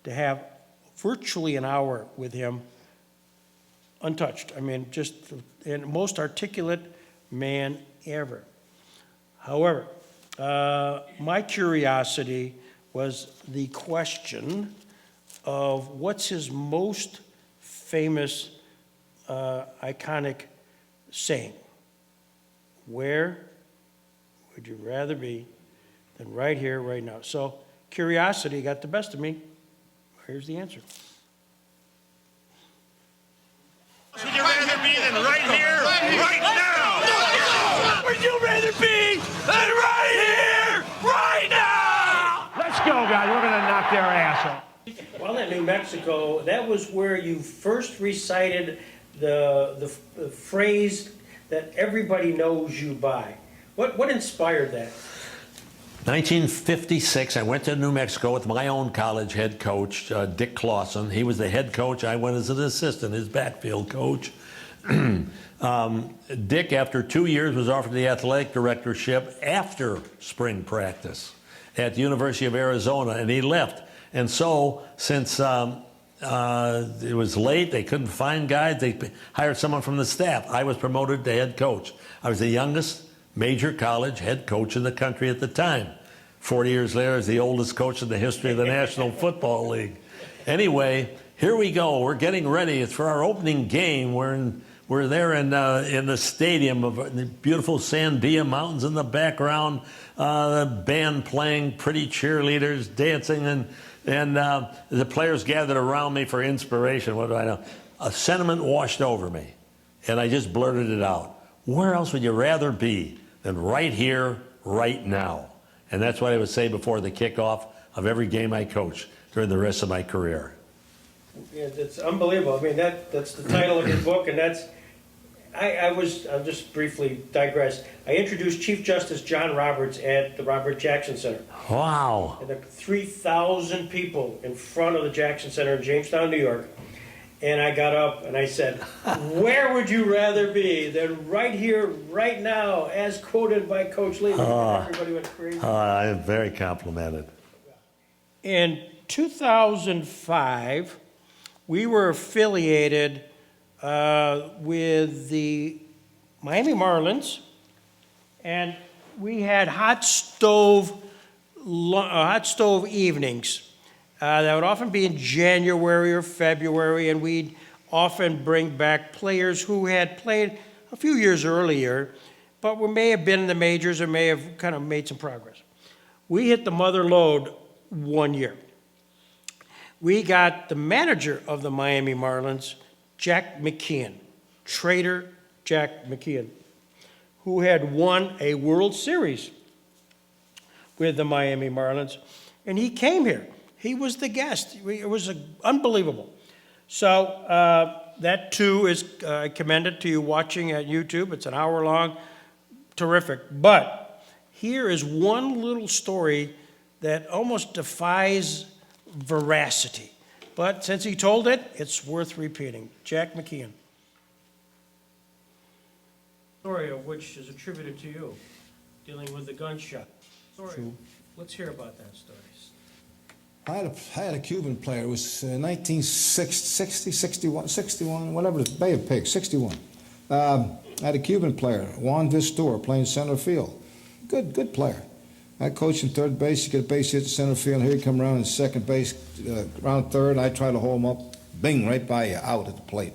to have virtually an hour with him untouched. I mean, just the most articulate man ever. However, my curiosity was the question of what's his most famous, iconic saying. Where would you rather be than right here, right now? So curiosity got the best of me. Here's the answer. Would you rather be than right here, right now? Would you rather be than right here, right now? Let's go, guys. We're going to knock their ass off. Well, in New Mexico, that was where you first recited the phrase that everybody knows you by. What inspired that? 1956, I went to New Mexico with my own college head coach, Dick Clausen. He was the head coach. I went as an assistant, his backfield coach. Dick, after 2 years, was offered the athletic directorship after spring practice at the University of Arizona, and he left. And so, since it was late, they couldn't find guys, they hired someone from the staff. I was promoted to head coach. I was the youngest major college head coach in the country at the time. 40 years later, as the oldest coach in the history of the National Football League. Anyway, here we go. We're getting ready. It's for our opening game. We're we're there in the stadium of the beautiful Sandia Mountains in the background, the band playing, pretty cheerleaders dancing, and the players gathered around me for inspiration. What do I know? A sentiment washed over me, and I just blurted it out. Where else would you rather be than right here, right now? And that's what I would say before the kickoff of every game I coached during the rest of my career. Yeah, it's unbelievable. I mean, that's the title of your book, and that's, I'll just briefly digress. I introduced Chief Justice John Roberts at the Robert Jackson Center. Wow. And there were 3,000 people in front of the Jackson Center in Jamestown, New York. And I got up and I said, where would you rather be than right here, right now, as quoted by Coach Levy? Everybody went crazy. I am very complimented. In 2005, we were affiliated with the Miami Marlins, and we had hot stove evenings. That would often be in January or February, and we'd often bring back players who had played a few years earlier, but may have been in the majors or may have kind of made some progress. We hit the mother lode one year. We got the manager of the Miami Marlins, Jack McKeon, Trader Jack McKeon, who had won a World Series with the Miami Marlins, and he came here. He was the guest. It was unbelievable. So that too is commended to you watching at YouTube. It's an hour long, terrific. But here is one little story that almost defies veracity. But since he told it, it's worth repeating. Jack McKeon. Story of which is attributed to you, dealing with the gunshot. Story. Let's hear about that story. I had a Cuban player. It was 1960, 61, whatever, the Bay of Pigs, 61. I had a Cuban player, Juan Vistor, playing center field. Good player. I coached him third base. He got a base hit to center field. Here he come around in second base, round third. I try to hold him up. Bing, right by you, out at the plate.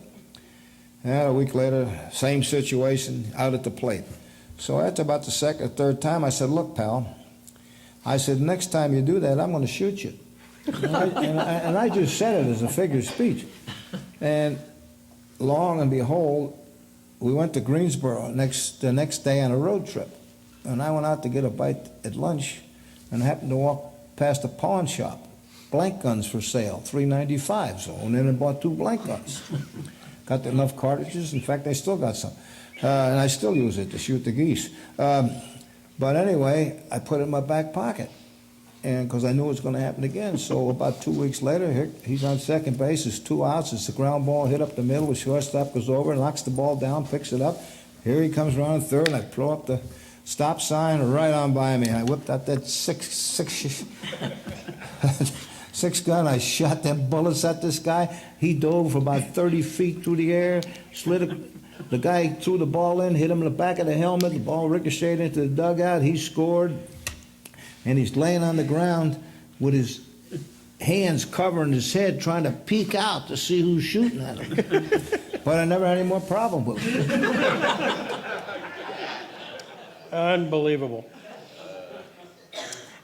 And a week later, same situation, out at the plate. So after about the second or third time, I said, look, pal, I said, next time you do that, I'm going to shoot you. And I just said it as a figure of speech. And long and behold, we went to Greensboro the next day on a road trip. And I went out to get a bite at lunch and happened to walk past a pawn shop. Blank guns for sale, $3.95. So I went in and bought 2 blank guns. Got enough cartridges. In fact, I still got some. And I still use it to shoot the geese. But anyway, I put it in my back pocket. And because I knew it was going to happen again. So about 2 weeks later, he's on second base. It's 2 outs. It's a ground ball hit up the middle. The shortstop goes over, knocks the ball down, picks it up. Here he comes around third, and I throw up the stop sign right on by me. I whipped out that six gun. I shot them bullets at this guy. He dove for about 30 feet through the air, the guy threw the ball in, hit him in the back of the helmet. The ball ricocheted into the dugout. He scored. And he's laying on the ground with his hands covering his head, trying to peek out to see who's shooting at him. But I never had any more problem with him. Unbelievable.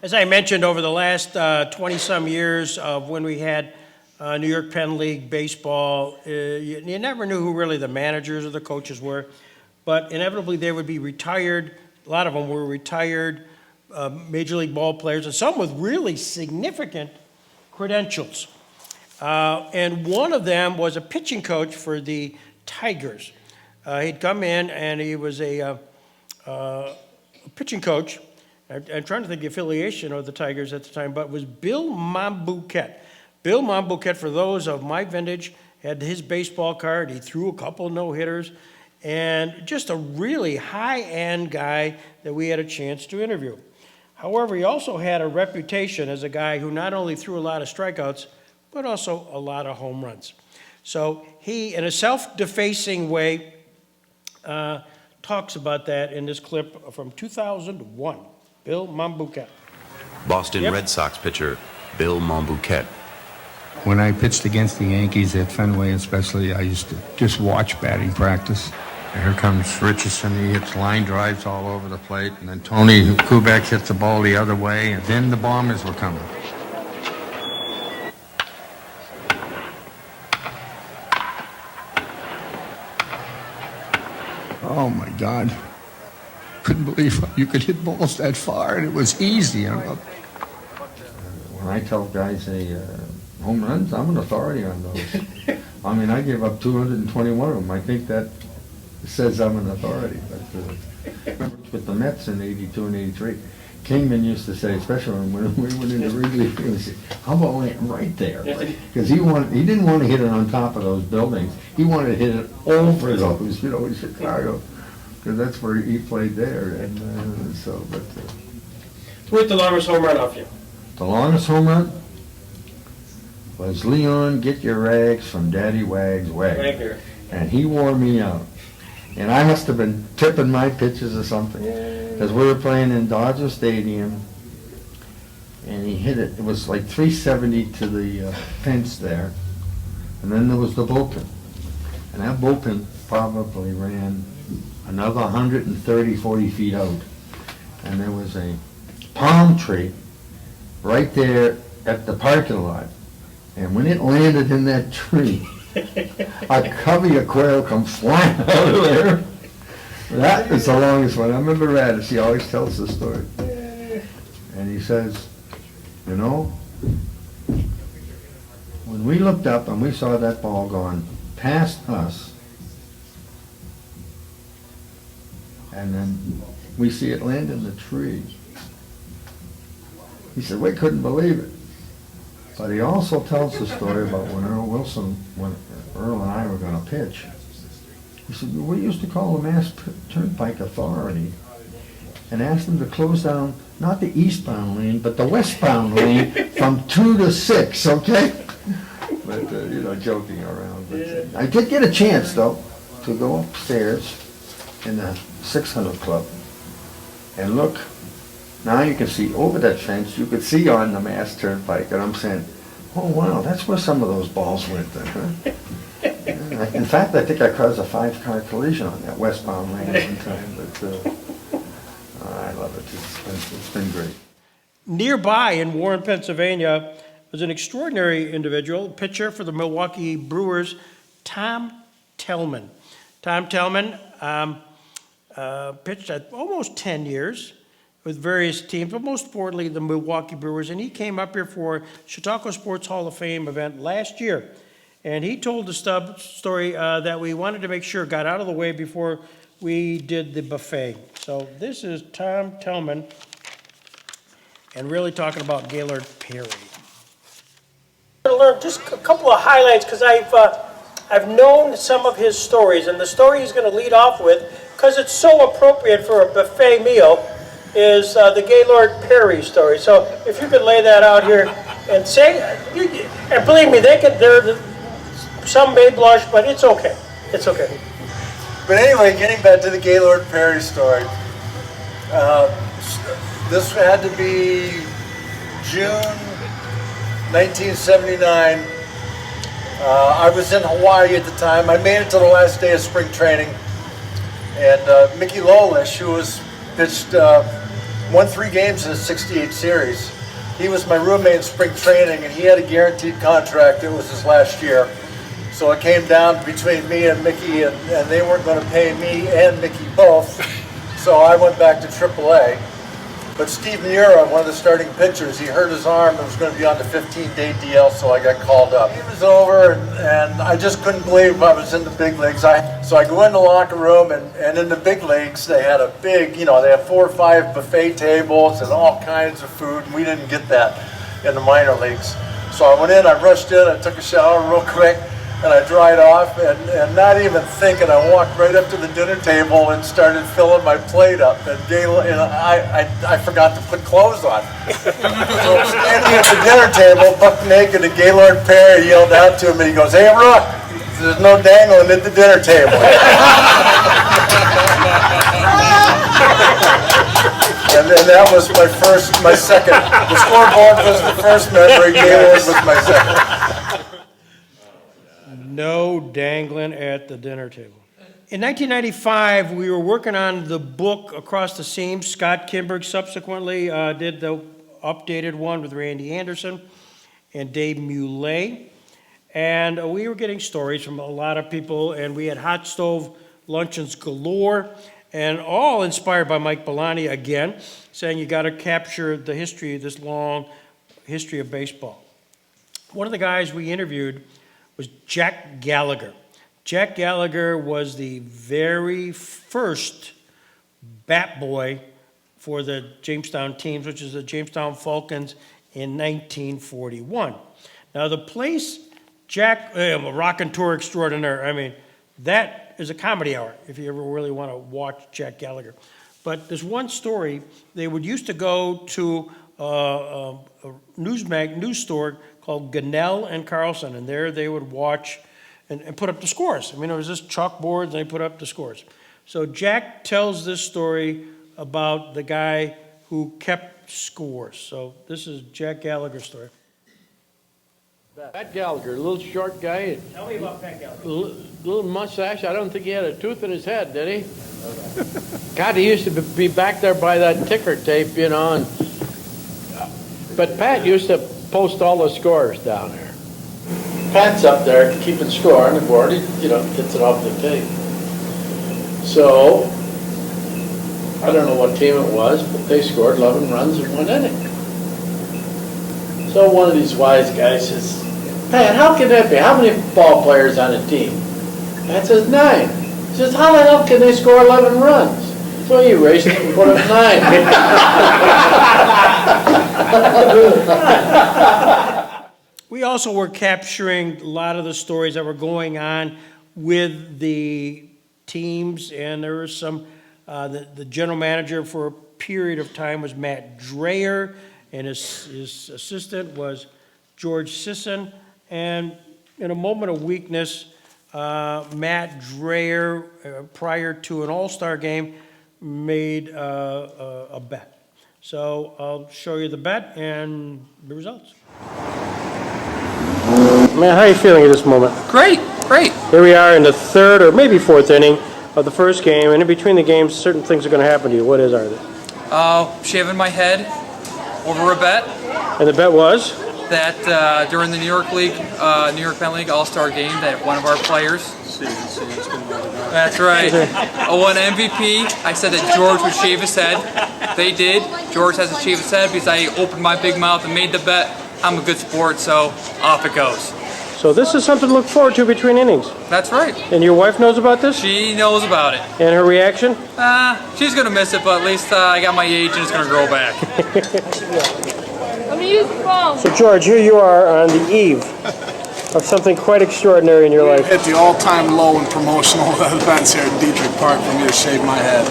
As I mentioned, over the last 20-some years of when we had New York Penn League baseball, you never knew who really the managers or the coaches were, but inevitably they would be retired. A lot of them were retired Major League ball players, and some with really significant credentials. And one of them was a pitching coach for the Tigers. He'd come in, and he was a pitching coach. I'm trying to think the affiliation of the Tigers at the time, but it was Bill Mambuquette. Bill Mambuquette, for those of my vintage, had his baseball card. He threw a couple no-hitters, and just a really high-end guy that we had a chance to interview. However, he also had a reputation as a guy who not only threw a lot of strikeouts, but also a lot of home runs. So he, in a self-defacing way, talks about that in this clip from 2001. Bill Mambuquette. Boston Red Sox pitcher Bill Mambuquette. When I pitched against the Yankees at Fenway especially, I used to just watch batting practice. Here comes Richardson. He hits line drives all over the plate. And then Tony Kubek hits the ball the other way. And then the bombers were coming. Oh, my God. Couldn't believe you could hit balls that far, and it was easy. When I tell guys home runs, I'm an authority on those. I mean, I gave up 221 of them. I think that says I'm an authority. But with the Mets in 82 and 83, Kingman used to say, especially when we went into Wrigley Field, he said, how about right there? Because he didn't want to hit it on top of those buildings. He wanted to hit it over those, in Chicago. Because that's where he played there. And Where's the longest home run off you? The longest home run was Leon Get Your Rags from Daddy Wag's Wag. And he wore me out. And I must have been tipping my pitches or something. Because we were playing in Dodger Stadium. And he hit it. It was like 370 to the fence there. And then there was the bullpen. And that bullpen probably ran another 130, 40 feet out. And there was a palm tree right there at the parking lot. And when it landed in that tree, a covey of quail come flying out of there. That is the longest one. I remember Radish, he always tells the story. And he says, when we looked up and we saw that ball going past us, and then we see it land in the tree. He said, we couldn't believe it. But he also tells the story about when when Earl and I were going to pitch. He said, we used to call the Mass Turnpike Authority and ask them to close down, not the eastbound lane, but the westbound lane from 2 to 6, okay? But, joking around. But, I did get a chance, though, to go upstairs in the 600 Club and look. Now you can see over that fence, you could see on the Mass Turnpike, and I'm saying, oh wow, that's where some of those balls went then, huh? In fact, I think I caused a 5-car collision on that westbound lane one time, but I love it. It's been great. Nearby in Warren, Pennsylvania, was an extraordinary individual, pitcher for the Milwaukee Brewers, Tom Tellman. Tom Tellman pitched at almost 10 years with various teams, but most importantly, the Milwaukee Brewers. And he came up here for Chautauqua Sports Hall of Fame event last year. And he told the story that we wanted to make sure got out of the way before we did the buffet. So this is Tom Tellman, and really talking about Gaylord Perry. I'm going to learn just a couple of highlights, because I've known some of his stories, and the story he's going to lead off with, because it's so appropriate for a buffet meal, is the Gaylord Perry story. So if you could lay that out here and say, and believe me, some may blush, but it's okay. It's okay. But anyway, getting back to the Gaylord Perry story, this had to be June 1979. I was in Hawaii at the time. I made it to the last day of spring training, and Mickey Lolish, who was pitched, won 3 games in a 68 series. He was my roommate in spring training, and he had a guaranteed contract. It was his last year. So it came down between me and Mickey, and they weren't going to pay me and Mickey both. So I went back to AAA. But Steve Miura, one of the starting pitchers, he hurt his arm and was going to be on the 15-day DL, so I got called up. It was over, and I just couldn't believe I was in the big leagues. So I go in the locker room, and in the big leagues, they had a big, they have 4 or 5 buffet tables and all kinds of food, and we didn't get that in the minor leagues. So I went in, I rushed in, I took a shower real quick, and I dried off, and not even thinking, I walked right up to the dinner table and started filling my plate up. And I forgot to put clothes on. So standing at the dinner table, buck naked, and Gaylord Perry yelled out to me. He goes, "Hey, Rook, there's no dangling at the dinner table." And that was my second. The scoreboard was the first memory. Gaylord was my second. No dangling at the dinner table. In 1995, we were working on the book Across the Seams. Scott Kimberg subsequently did the updated one with Randy Anderson and Dave Muley. And we were getting stories from a lot of people, and we had hot stove luncheons galore, and all inspired by Mike Bellani again, saying you got to capture the history, this long history of baseball. One of the guys we interviewed was Jack Gallagher. Jack Gallagher was the very first bat boy for the Jamestown teams, which is the Jamestown Falcons in 1941. Now the place, Jack, a rockin' tour extraordinaire, I mean, that is a comedy hour if you ever really want to watch Jack Gallagher. But there's one story, they would used to go to a news store called Gunnell and Carlson, and there they would watch and put up the scores. I mean, it was just chalkboards, and they put up the scores. So Jack tells this story about the guy who kept scores. So this is Jack Gallagher's story. Pat Gallagher, a little short guy. Tell me about Pat Gallagher. Little mustache. I don't think he had a tooth in his head, did he? God, he used to be back there by that ticker tape, you know. But Pat used to post all the scores down there. Pat's up there keeping score on the board. He, gets it off the tape. So, I don't know what team it was, but they scored 11 runs in one inning. So one of these wise guys says, Pat, how can that be? How many ball players on a team? Pat says 9. He says, how the hell can they score 11 runs? So he erased it and put up 9. We also were capturing a lot of the stories that were going on with the teams, and there was some, the general manager for a period of time was Matt Dreyer, and his assistant was George Sisson. And in a moment of weakness, Matt Dreyer, prior to an all-star game, made a bet. So I'll show you the bet and the results. Man, how are you feeling at this moment? Great. Here we are in the third or maybe fourth inning of the first game, and in between the games, certain things are going to happen to you. What are they? Shaving my head over a bet. And the bet was? That during the New York Penn League All-Star game, that one of our players, that's right, won MVP. I said that George would shave his head. They did. George has to shave his head because I opened my big mouth and made the bet. I'm a good sport, so off it goes. So this is something to look forward to between innings. That's right. And your wife knows about this? She knows about it. And her reaction? She's going to miss it, but at least I got my age and it's going to grow back. Let me use the phone. So George, here you are on the eve of something quite extraordinary in your life. Hit the all-time low in promotional events here at Dietrich Park for me to shave my head.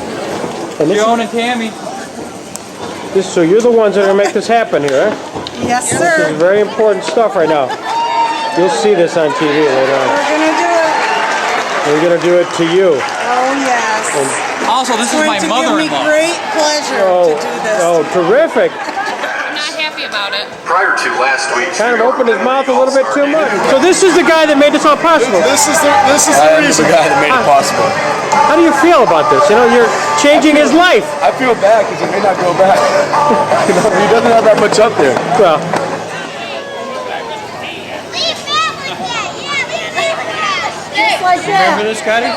And Joan and Tammy. So you're the ones that are going to make this happen here, huh? Yes, This sir. is very important stuff right now. You'll see this on TV later on. We're going to do it. We're going to do it to you. Oh, yes. Also, this is my mother-in-law. It's going to give me great pleasure to do this. Oh, terrific. I'm not happy about it. Prior to last week's Kind of opened his mouth a little bit too much. So this is the guy that made this all possible. This is the reason. guy that made it possible. How do you feel about this? You know, you're changing his life. I feel bad because it may not go back. He doesn't have that much up there. Well, Just like that. remember this, Scotty?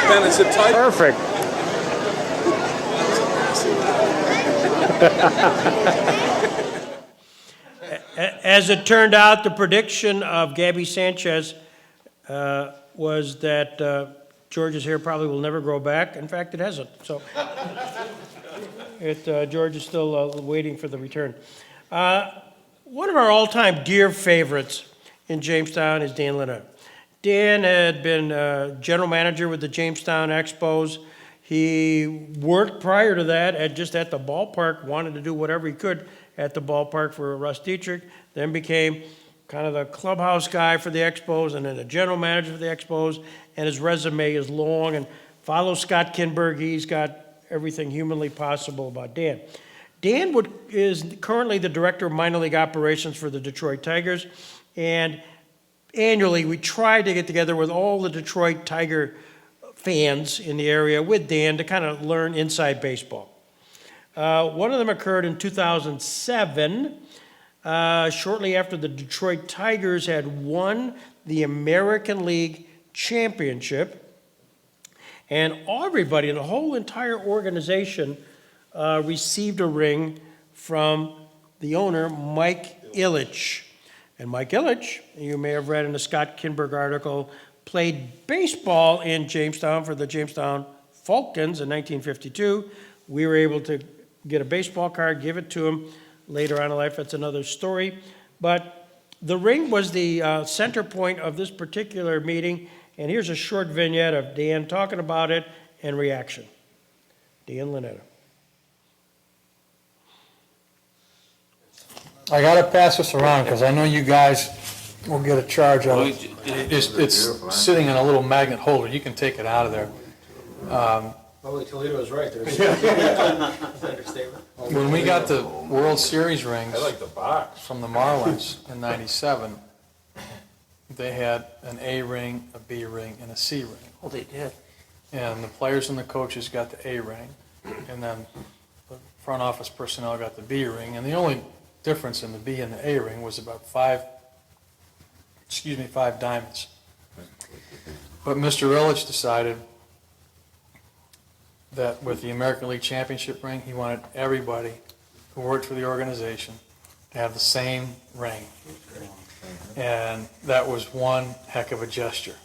Ben, is it tight? Perfect. As it turned out, the prediction of Gabby Sanchez was that George's hair probably will never grow back. In fact, it hasn't. So George is still waiting for the return. One of our all-time dear favorites in Jamestown is Dan Leonard. Dan had been general manager with the Jamestown Expos. He worked prior to that just at the ballpark, wanted to do whatever he could at the ballpark for Russ Dietrich, then became kind of the clubhouse guy for the Expos and then the general manager for the Expos, and his resume is long. And Follow Scott Kinberg. He's got everything humanly possible about Dan. Dan is currently the director of minor league operations for the Detroit Tigers, and annually we try to get together with all the Detroit Tiger fans in the area with Dan to kind of learn inside baseball. One of them occurred in 2007, shortly after the Detroit Tigers had won the American League Championship, and everybody in the whole entire organization received a ring from the owner, Mike Ilitch. And Mike Ilitch, you may have read in the Scott Kinberg article, played baseball in Jamestown for the Jamestown Falcons in 1952. We were able to get a baseball card, give it to him later on in life. That's another story. But the ring was the center point of this particular meeting, and here's a short vignette of Dan talking about it and reaction. Dan Linetta. I got to pass this around because I know you guys will get a charge of it. It's sitting in a little magnet holder. You can take it out of there. Probably Toledo was right there. When we got the World Series rings I like the box. from the Marlins in '97, they had an A ring, a B ring, and a C ring. Oh, they did. And the players and the coaches got the A ring, and then the front office personnel got the B ring. And the only difference in the B and the A ring was about five diamonds. But Mr. Ilitch decided that with the American League Championship ring, he wanted everybody who worked for the organization to have the same ring. And that was one heck of a gesture.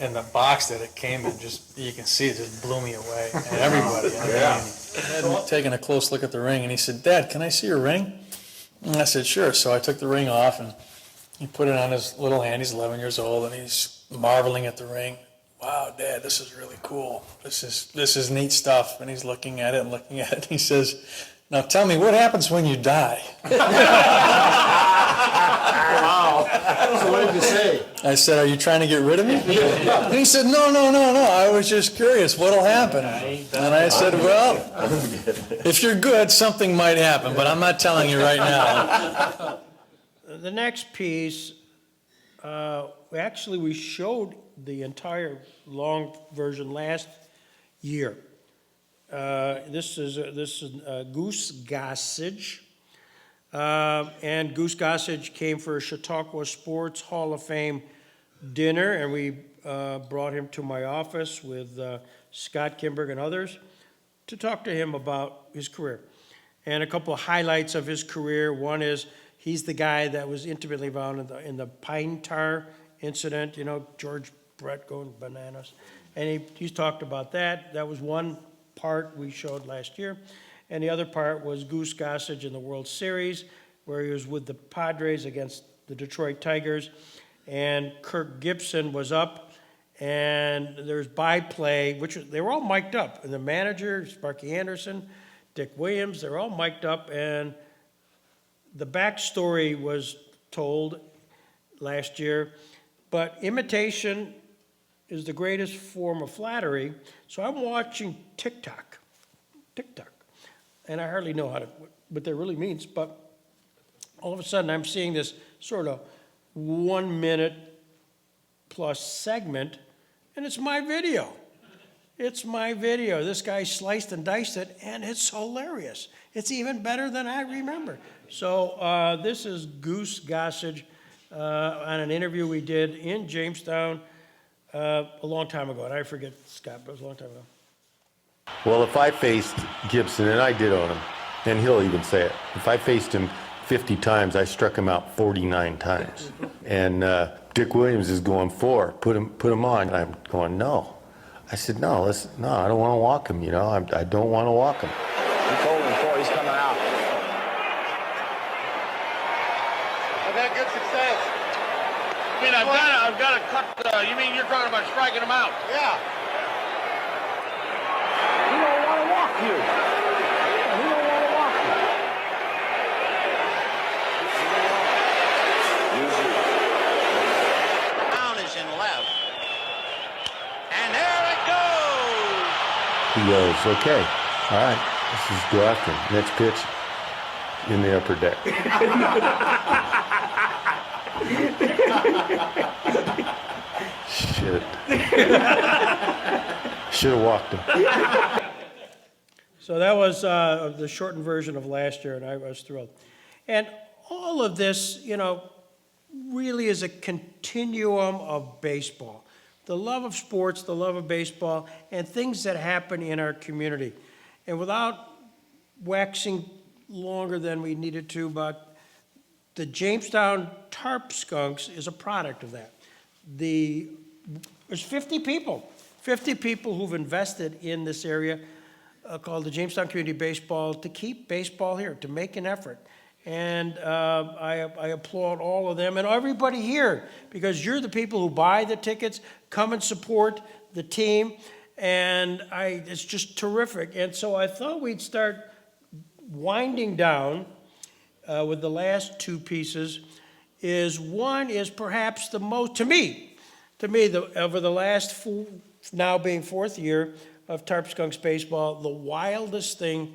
And the box that it came in, just you can see it just blew me away. And everybody. I had taken a close look at the ring, and he said, "Dad, can I see your ring?" And I said, "Sure." So I took the ring off, and he put it on his little hand. He's 11 years old, and he's marveling at the ring. "Wow, Dad, this is really cool. This is neat stuff." And he's looking at it and looking at it. And he says, "Now tell me, what happens when you die?" Wow. So what did you say? I said, "Are you trying to get rid of me?" And he said, No. I was just curious. What'll happen?" And I said, "Well, if you're good, something might happen, but I'm not telling you right now." The next piece, we showed the entire long version last year. This is Goose Gossage. And Goose Gossage came for a Chautauqua Sports Hall of Fame dinner, and we brought him to my office with Scott Kinberg and others to talk to him about his career. And a couple of highlights of his career. One is he's the guy that was intimately involved in the pine tar incident, George Brett going bananas. And he's talked about that. That was one part we showed last year. And the other part was Goose Gossage in the World Series, where he was with the Padres against the Detroit Tigers. And Kirk Gibson was up, and there's by-play, they were all mic'd up. And the manager, Sparky Anderson, Dick Williams, they're all mic'd up. And the backstory was told last year. But imitation is the greatest form of flattery. So I'm watching TikTok, and I hardly know what that really means, but all of a sudden I'm seeing this sort of 1 minute plus segment, and it's my video. It's my video. This guy sliced and diced it, and it's hilarious. It's even better than I remember. So this is Goose Gossage on an interview we did in Jamestown a long time ago, and I forget, Scott, but it was a long time ago. Well, if I faced Gibson, and I did on him, and he'll even say it, if I faced him 50 times, I struck him out 49 times. And Dick Williams is going 4, put him on. I'm going, no. I said, no, I don't want to walk him, I don't want to walk him. You told him 4, he's coming out. I've had good success. I mean, I've got to cut, you mean you're talking about striking him out? Yeah. He don't want to walk you. He don't want to walk you. Down is in left. And there it He goes, okay, all right, let's just go after him. Next pitch, in the upper deck. Shit. Should have walked him. So that was the shortened version of last year, and I was thrilled. And all of this, really is a continuum of baseball. The love of sports, the love of baseball, and things that happen in our community. And without waxing longer than we needed to, but the Jamestown Tarp Skunks is a product of that. There's 50 people who've invested in this area called the Jamestown Community Baseball to keep baseball here, to make an effort. And I applaud all of them and everybody here, because you're the people who buy the tickets, come and support the team, and it's just terrific. And so I thought we'd start winding down with the last two pieces. One is perhaps the most, to me, over the last now being fourth year of Tarp Skunks baseball, the wildest thing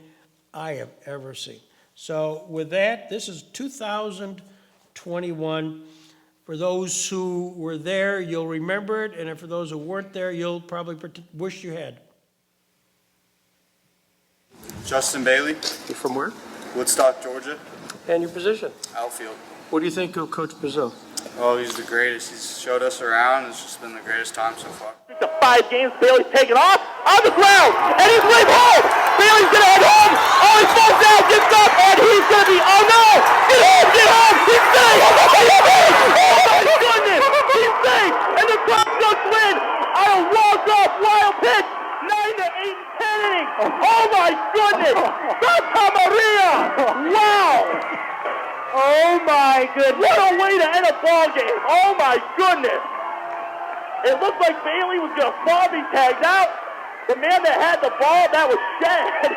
I have ever seen. So with that, this is 2021. For those who were there, you'll remember it, and for those who weren't there, you'll probably wish you had. Justin Bailey. You're from where? Woodstock, Georgia. And your position? Outfield. What do you think of Coach Bizot? Oh, he's the greatest. He's showed us around. It's just been the greatest time so far. The 5 games, Bailey's taking off on the ground, and he's way home. Bailey's gonna head home. Oh, he falls down, gets up, and he's gonna be. Oh no! Get home! He's safe! Oh my goodness! He's safe, and the Tarp Skunks win on a walk-off wild pitch, 9-8 inning. Oh my goodness! Santa Maria! Wow! Oh my goodness! What a way to end a ball game! Oh my goodness! It looked like Bailey was going to fall, be tagged out. The man that had the ball, that was Shed.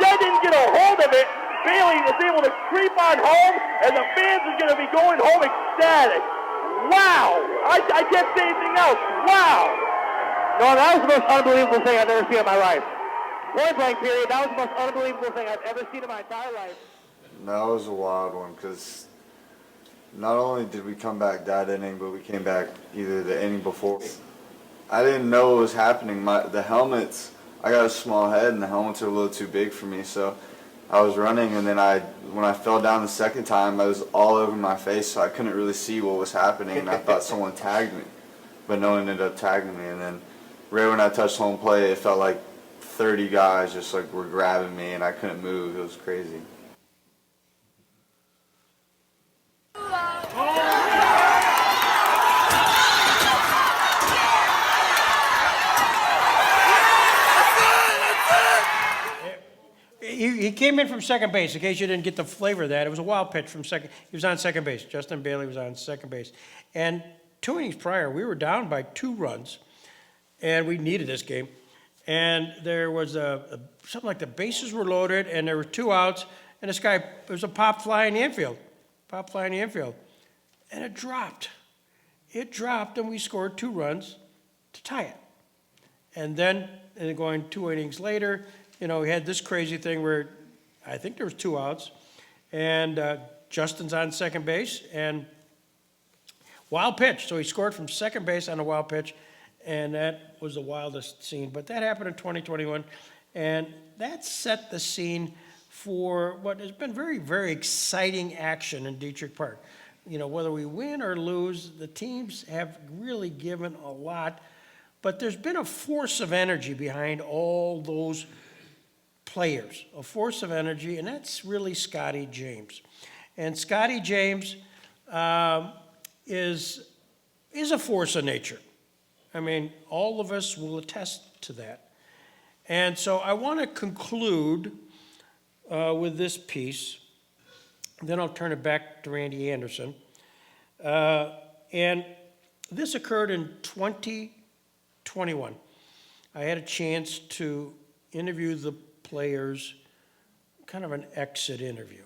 Shed didn't get a hold of it. Bailey was able to creep on home, and the fans are going to be going home ecstatic. Wow! I can't say anything else. Wow! No, that was the most unbelievable thing I've ever seen in my life. Point blank period, that was the most unbelievable thing I've ever seen in my entire life. That was a wild one, because not only did we come back that inning, but we came back either the inning before. I didn't know what was happening. The helmets, I got a small head, and the helmets are a little too big for me, so I was running, and then when I fell down the second time, I was all over my face, so I couldn't really see what was happening, and I thought someone tagged me, but no one ended up tagging me. And then right when I touched home plate, it felt like 30 guys just were grabbing me, and I couldn't move. It was crazy. He came in from second base, in case you didn't get the flavor of that. It was a wild pitch from second. He was on second base. Justin Bailey was on second base. And 2 innings prior, we were down by 2 runs, and we needed this game. And there was something like the bases were loaded, and there were 2 outs, and this guy, there was a pop fly in the infield. And it dropped. And we scored 2 runs to tie it. And then going 2 innings later, we had this crazy thing where I think there was 2 outs, and Justin's on second base, and wild pitch. So he scored from second base on a wild pitch, and that was the wildest scene. But that happened in 2021, and that set the scene for what has been very, very exciting action in Dietrich Park. Whether we win or lose, the teams have really given a lot, but there's been a force of energy behind all those players, a force of energy, and that's really Scotty James. And Scotty James is a force of nature. I mean, all of us will attest to that. And so I want to conclude with this piece, then I'll turn it back to Randy Anderson. And this occurred in 2021. I had a chance to interview the players, kind of an exit interview.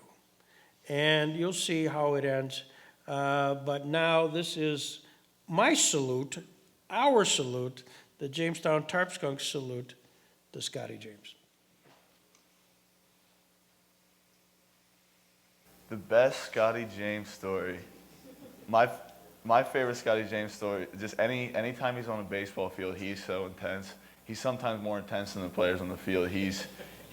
And you'll see how it ends. But now this is my salute, our salute, the Jamestown Tarp Skunks salute to Scotty James. The best Scotty James story. My favorite Scotty James story, just anytime he's on a baseball field, he's so intense. He's sometimes more intense than the players on the field. He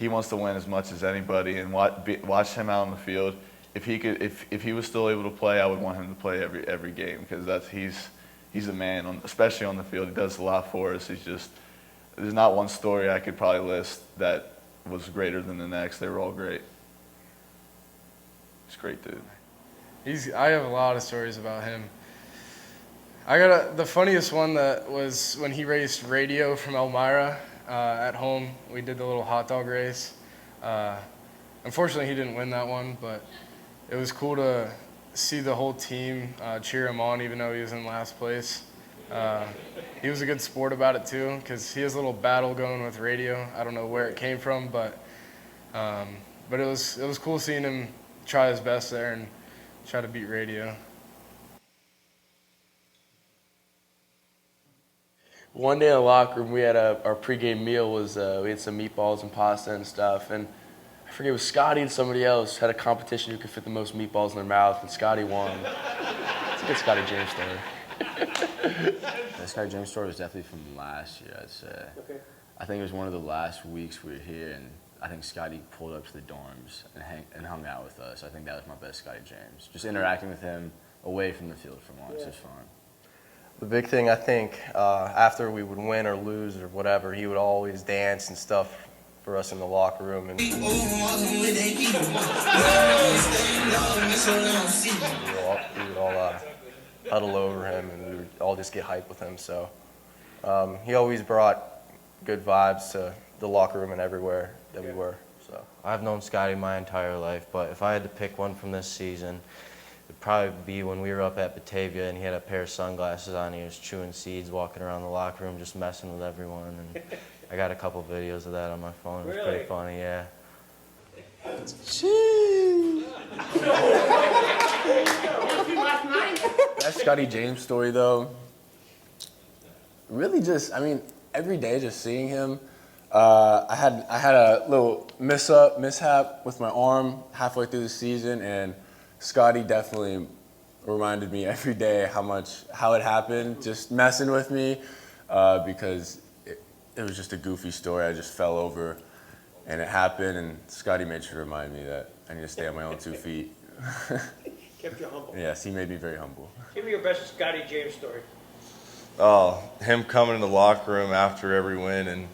wants to win as much as anybody, and watch him out on the field. If he was still able to play, I would want him to play every game, because he's a man, especially on the field. He does a lot for us. There's not one story I could probably list that was greater than the next. They were all great. He's a great dude. I have a lot of stories about him. I got the funniest one that was when he raced Radio from Elmira at home. We did the little hot dog race. Unfortunately, he didn't win that one, but it was cool to see the whole team cheer him on, even though he was in last place. He was a good sport about it too, because he has a little battle going with Radio. I don't know where it came from, but it was cool seeing him try his best there and try to beat Radio. One day in the locker room, we had our pregame meal was we had some meatballs and pasta and stuff, and I forget, it was Scotty and somebody else had a competition who could fit the most meatballs in their mouth, and Scotty won. It's a good Scotty James story. The Scotty James story was definitely from last year, I'd say. Okay. I think it was one of the last weeks we were here, and I think Scotty pulled up to the dorms and hung out with us. I think that was my best Scotty James. Just interacting with him away from the field for once was fun. The big thing, I think, after we would win or lose or whatever, he would always dance and stuff for us in the locker room. And we would all huddle over him, and we would all just get hyped with him. So he always brought good vibes to the locker room and everywhere that we were. So I've known Scotty my entire life, but if I had to pick one from this season, it'd probably be when we were up at Batavia and he had a pair of sunglasses on. He was chewing seeds, walking around the locker room, just messing with everyone. And I got a couple videos of that on my phone. It was pretty funny, yeah. That Scotty James story, though, really just, every day just seeing him. I had a little mishap with my arm halfway through the season, and Scotty definitely reminded me every day how it happened, just messing with me, because it was just a goofy story. I just fell over, and it happened, and Scotty made sure to remind me that I need to stay on my own 2 feet. Kept you humble. Yes, he made me very humble. Give me your best Scotty James story. Oh, him coming in the locker room after every win, and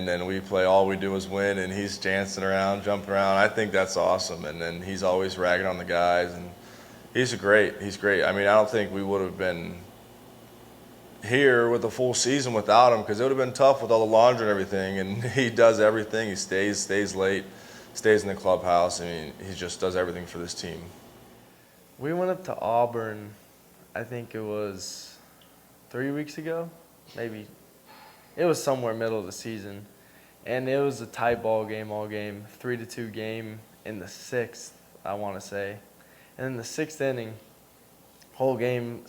then we play, all we do is win, and he's dancing around, jumping around. I think that's awesome. And then he's always ragging on the guys, and he's great. I don't think we would have been here with the full season without him, because it would have been tough with all the laundry and everything. And he does everything. He stays late, stays in the clubhouse. He just does everything for this team. we went up to Auburn, I think it was 3 weeks ago, maybe. It was somewhere middle of the season. And it was a tight ball game all game, 3-2 game in the sixth, I want to say. And in the sixth inning, whole game,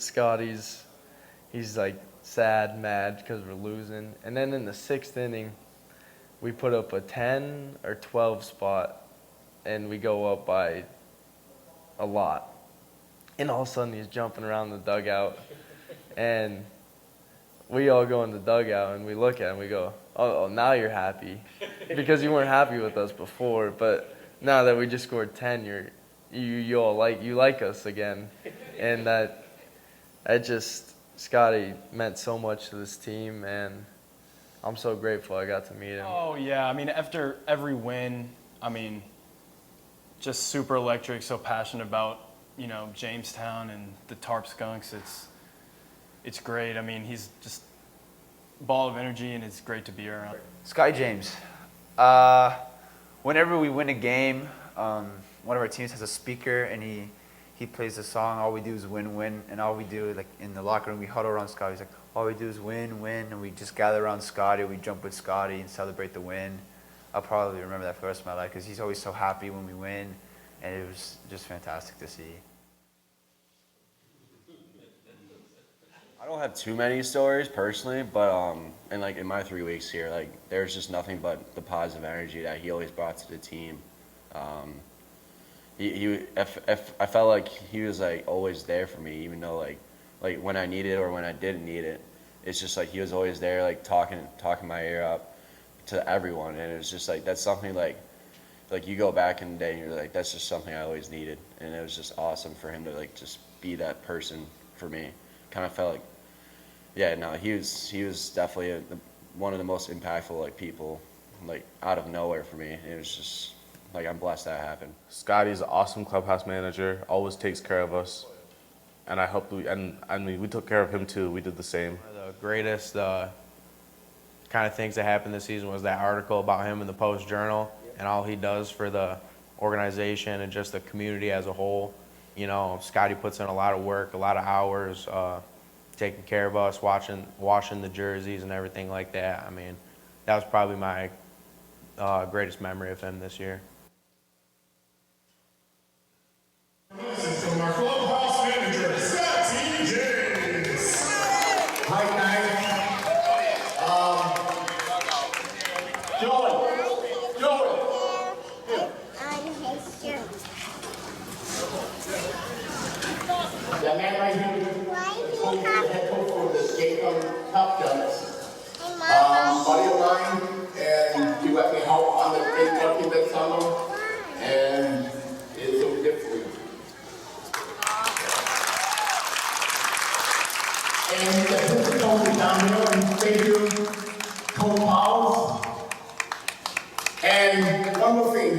he's like sad, mad because we're losing. And then in the sixth inning, we put up a 10 or 12 spot, and we go up by a lot. And all of a sudden, he's jumping around the dugout, and we all go in the dugout, and we look at him, we go, oh, now you're happy, because you weren't happy with us before, but now that we just scored 10, you like us again. And that just, Scotty meant so much to this team, and I'm so grateful I got to meet him. Oh, yeah. After every win, just super electric, so passionate about, Jamestown and the Tarp Skunks. It's great. He's just a ball of energy, and it's great to be around. Scotty James. Whenever we win a game, one of our teams has a speaker, and he plays the song, All We Do Is Win, Win, and all we do, like in the locker room, we huddle around Scotty. He's like, all we do is win, win, and we just gather around Scotty, we jump with Scotty and celebrate the win. I'll probably remember that for the rest of my life, because he's always so happy when we win, and it was just fantastic to see. I don't have too many stories personally, but and like in my 3 weeks here, like there's just nothing but the positive energy that he always brought to the team. I felt like he was like always there for me, even though like when I needed it or when I didn't need it. It's just like he was always there, like talking my ear up to everyone, and it's just like that's something like you go back in the day and you're like, that's just something I always needed, and it was just awesome for him to like just be that person for me. Kind of felt like, yeah, no, he was definitely one of the most impactful like people, like out of nowhere for me. It was just like I'm blessed that happened. Scotty's an awesome clubhouse manager, always takes care of us, and I hope we took care of him too. We did the same. The greatest kind of things that happened this season was that article about him in the Post-Journal and all he does for the organization and just the community as a whole. You know, Scotty puts in a lot of work, a lot of hours, taking care of us, washing the jerseys and everything like that. I mean, that was probably my greatest memory of him this year. From our clubhouse manager, Scotty James. Hi, guys. Joey. That man right here is the head coach for the State Top Guns. Buddy of mine, and he let me help on the baseball team that summer, and it's so different. And the assistant coaches down here, and thank you, Coach Powell. And one more thing,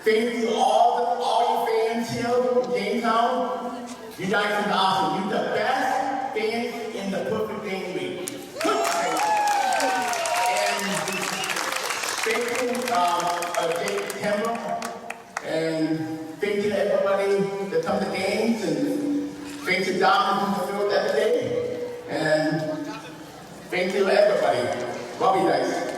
thank you all you fans here from Jamestown. You guys are awesome. You're the best fans in the Perfect Game League. And thank you, Jake Campbell, and thank you to everybody that comes to games, and thank you Don who's fulfilled every day, and thank you everybody. Love you guys.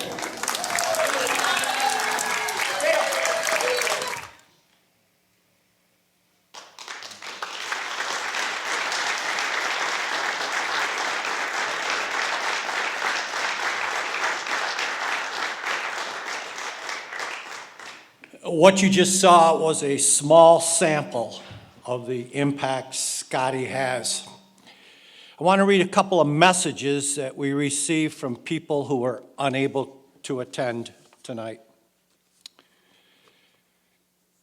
What you just saw was a small sample of the impact Scotty has. I want to read a couple of messages that we received from people who were unable to attend tonight.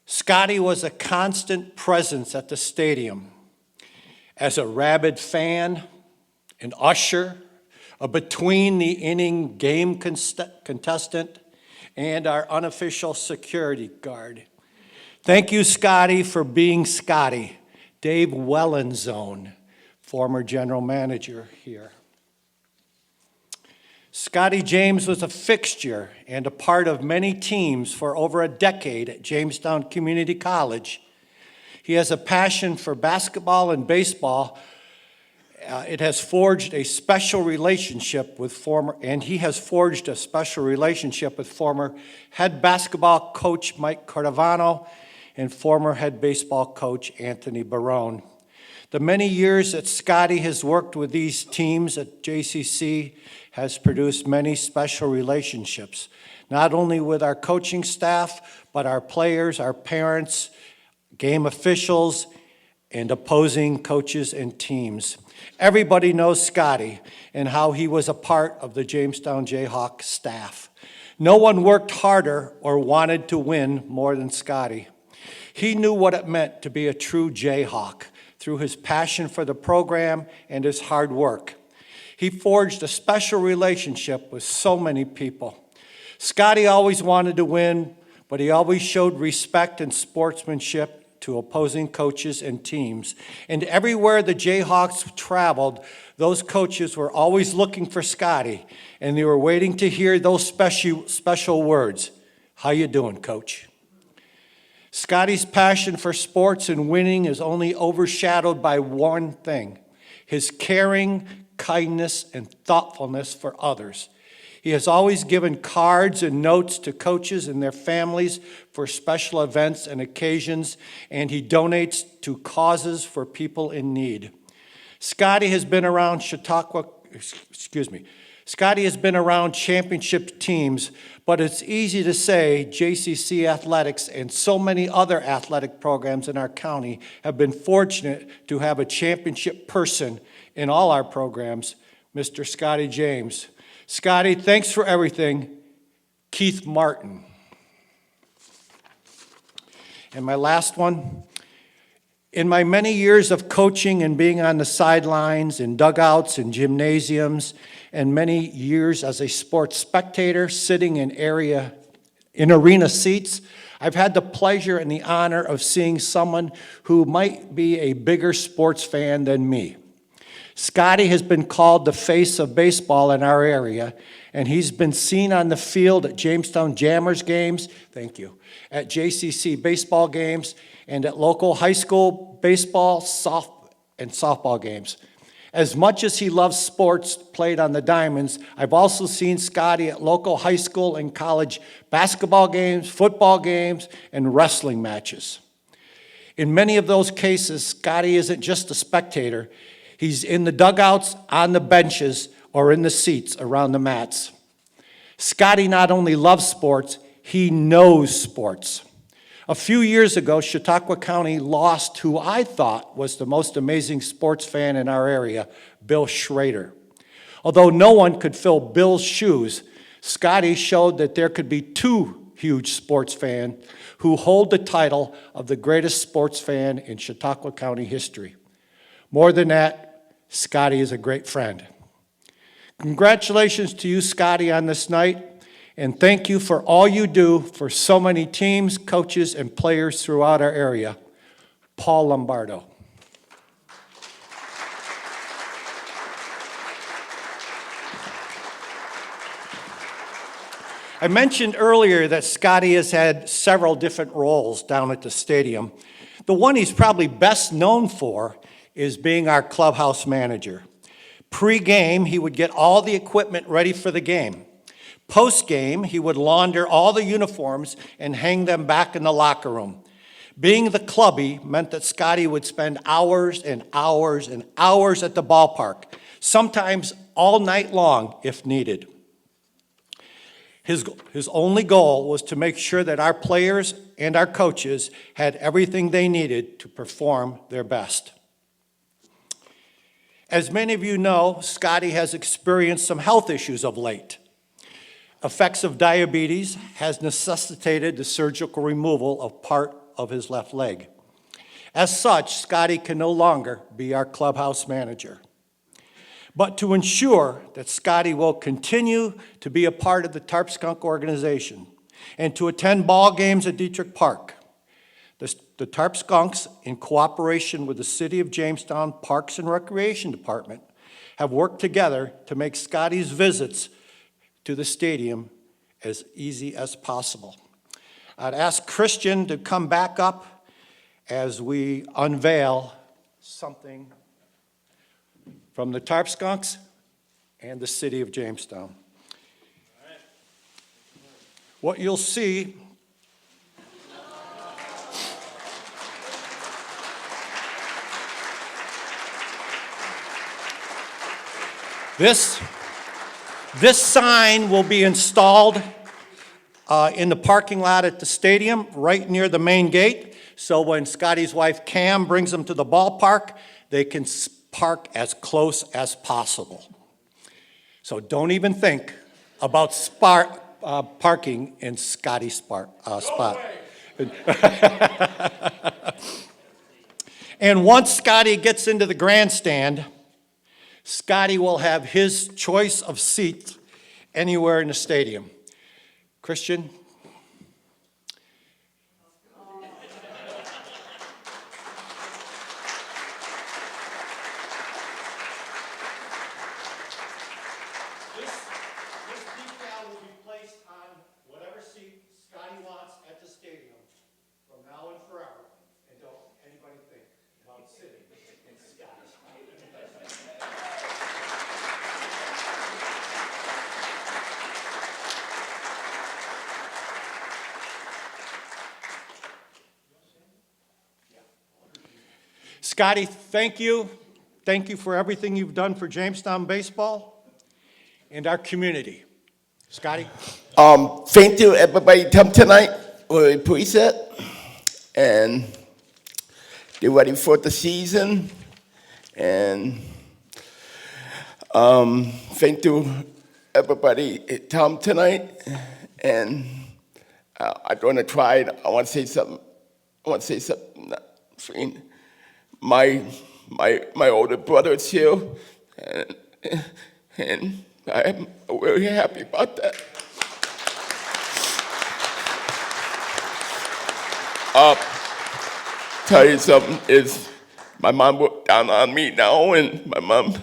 Scotty was a constant presence at the stadium as a rabid fan, an usher, a between-the-inning game contestant, and our unofficial security guard. Thank you, Scotty, for being Scotty. Dave Wellenzone, former general manager here. Scotty James was a fixture and a part of many teams for over a decade at Jamestown Community College. He has a passion for basketball and baseball. He has forged a special relationship with former head basketball coach Mike Cordovano and former head baseball coach Anthony Barone. The many years that Scotty has worked with these teams at JCC has produced many special relationships, not only with our coaching staff, but our players, our parents, game officials, and opposing coaches and teams. Everybody knows Scotty and how he was a part of the Jamestown Jayhawk staff. No one worked harder or wanted to win more than Scotty. He knew what it meant to be a true Jayhawk through his passion for the program and his hard work. He forged a special relationship with so many people. Scotty always wanted to win, but he always showed respect and sportsmanship to opposing coaches and teams. And everywhere the Jayhawks traveled, those coaches were always looking for Scotty, and they were waiting to hear those special words. How you doing, coach? Scotty's passion for sports and winning is only overshadowed by one thing: his caring, kindness, and thoughtfulness for others. He has always given cards and notes to coaches and their families for special events and occasions, and he donates to causes for people in need. Scotty has been around Scotty has been around championship teams, but it's easy to say JCC Athletics and so many other athletic programs in our county have been fortunate to have a championship person in all our programs, Mr. Scotty James. Scotty, thanks for everything. Keith Martin. And my last one. In my many years of coaching and being on the sidelines, in dugouts and gymnasiums, and many years as a sports spectator sitting in arena seats, I've had the pleasure and the honor of seeing someone who might be a bigger sports fan than me. Scotty has been called the face of baseball in our area, and he's been seen on the field at Jamestown Jammers games, thank you, at JCC baseball games, and at local high school baseball, softball games. As much as he loves sports played on the diamonds, I've also seen Scotty at local high school and college basketball games, football games, and wrestling matches. In many of those cases, Scotty isn't just a spectator. He's in the dugouts, on the benches, or in the seats around the mats. Scotty not only loves sports, he knows sports. A few years ago, Chautauqua County lost who I thought was the most amazing sports fan in our area, Bill Schrader. Although no one could fill Bill's shoes, Scotty showed that there could be two huge sports fans who hold the title of the greatest sports fan in Chautauqua County history. More than that, Scotty is a great friend. Congratulations to you, Scotty, on this night. And thank you for all you do for so many teams, coaches, and players throughout our area. Paul Lombardo. I mentioned earlier that Scotty has had several different roles down at the stadium. The one he's probably best known for is being our clubhouse manager. Pre-game, he would get all the equipment ready for the game. Post-game, he would launder all the uniforms and hang them back in the locker room. Being the clubby meant that Scotty would spend hours and hours and hours at the ballpark, sometimes all night long if needed. His only goal was to make sure that our players and our coaches had everything they needed to perform their best. As many of you know, Scotty has experienced some health issues of late. Effects of diabetes has necessitated the surgical removal of part of his left leg. As such, Scotty can no longer be our clubhouse manager. But to ensure that Scotty will continue to be a part of the Tarp Skunk organization and to attend ball games at Dietrich Park, the Tarp Skunks, in cooperation with the City of Jamestown Parks and Recreation Department, have worked together to make Scotty's visits to the stadium as easy as possible. I'd ask Christian to come back up as we unveil something from the Tarp Skunks and the City of Jamestown. What you'll see This sign will be installed in the parking lot at the stadium, right near the main gate. So when Scotty's wife Cam brings them to the ballpark, they can park as close as possible. So don't even think about parking in Scotty's spot. And once Scotty gets into the grandstand, Scotty will have his choice of seats anywhere in the stadium. Christian? This decal will be placed on whatever seat Scotty wants at the stadium from now and forever. And don't anybody think about sitting in Scotty's spot. Scotty, thank you. thank you for everything you've done for Jamestown baseball and our community. Scotty? Thank you everybody come tonight. We appreciate it. And get ready for the season. And thank you everybody come tonight. And I'm going to try it. I want to say something. My older brother's here, and I'm really happy about that. Tell you something is, my mom looked down on me now, and my mom,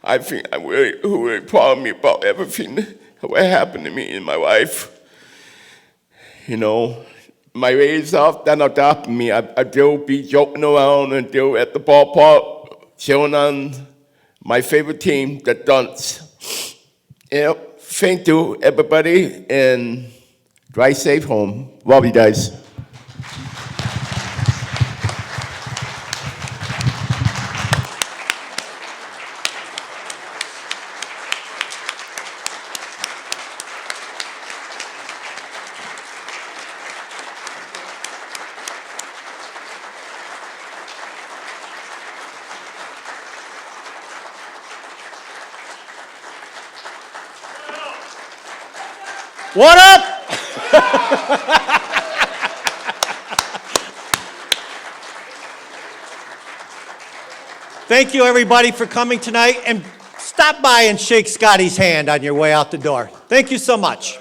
I think I'm really proud of me about everything that happened to me in my life. You know, my days off, they're not stopping me. I still be joking around and still at the ballpark, cheering on my favorite team, the Dunts. Yeah, thank you, everybody, and drive safe home. Love you guys. What up? Thank you, everybody, for coming tonight, and stop by and shake Scotty's hand on your way out the door. Thank you so much.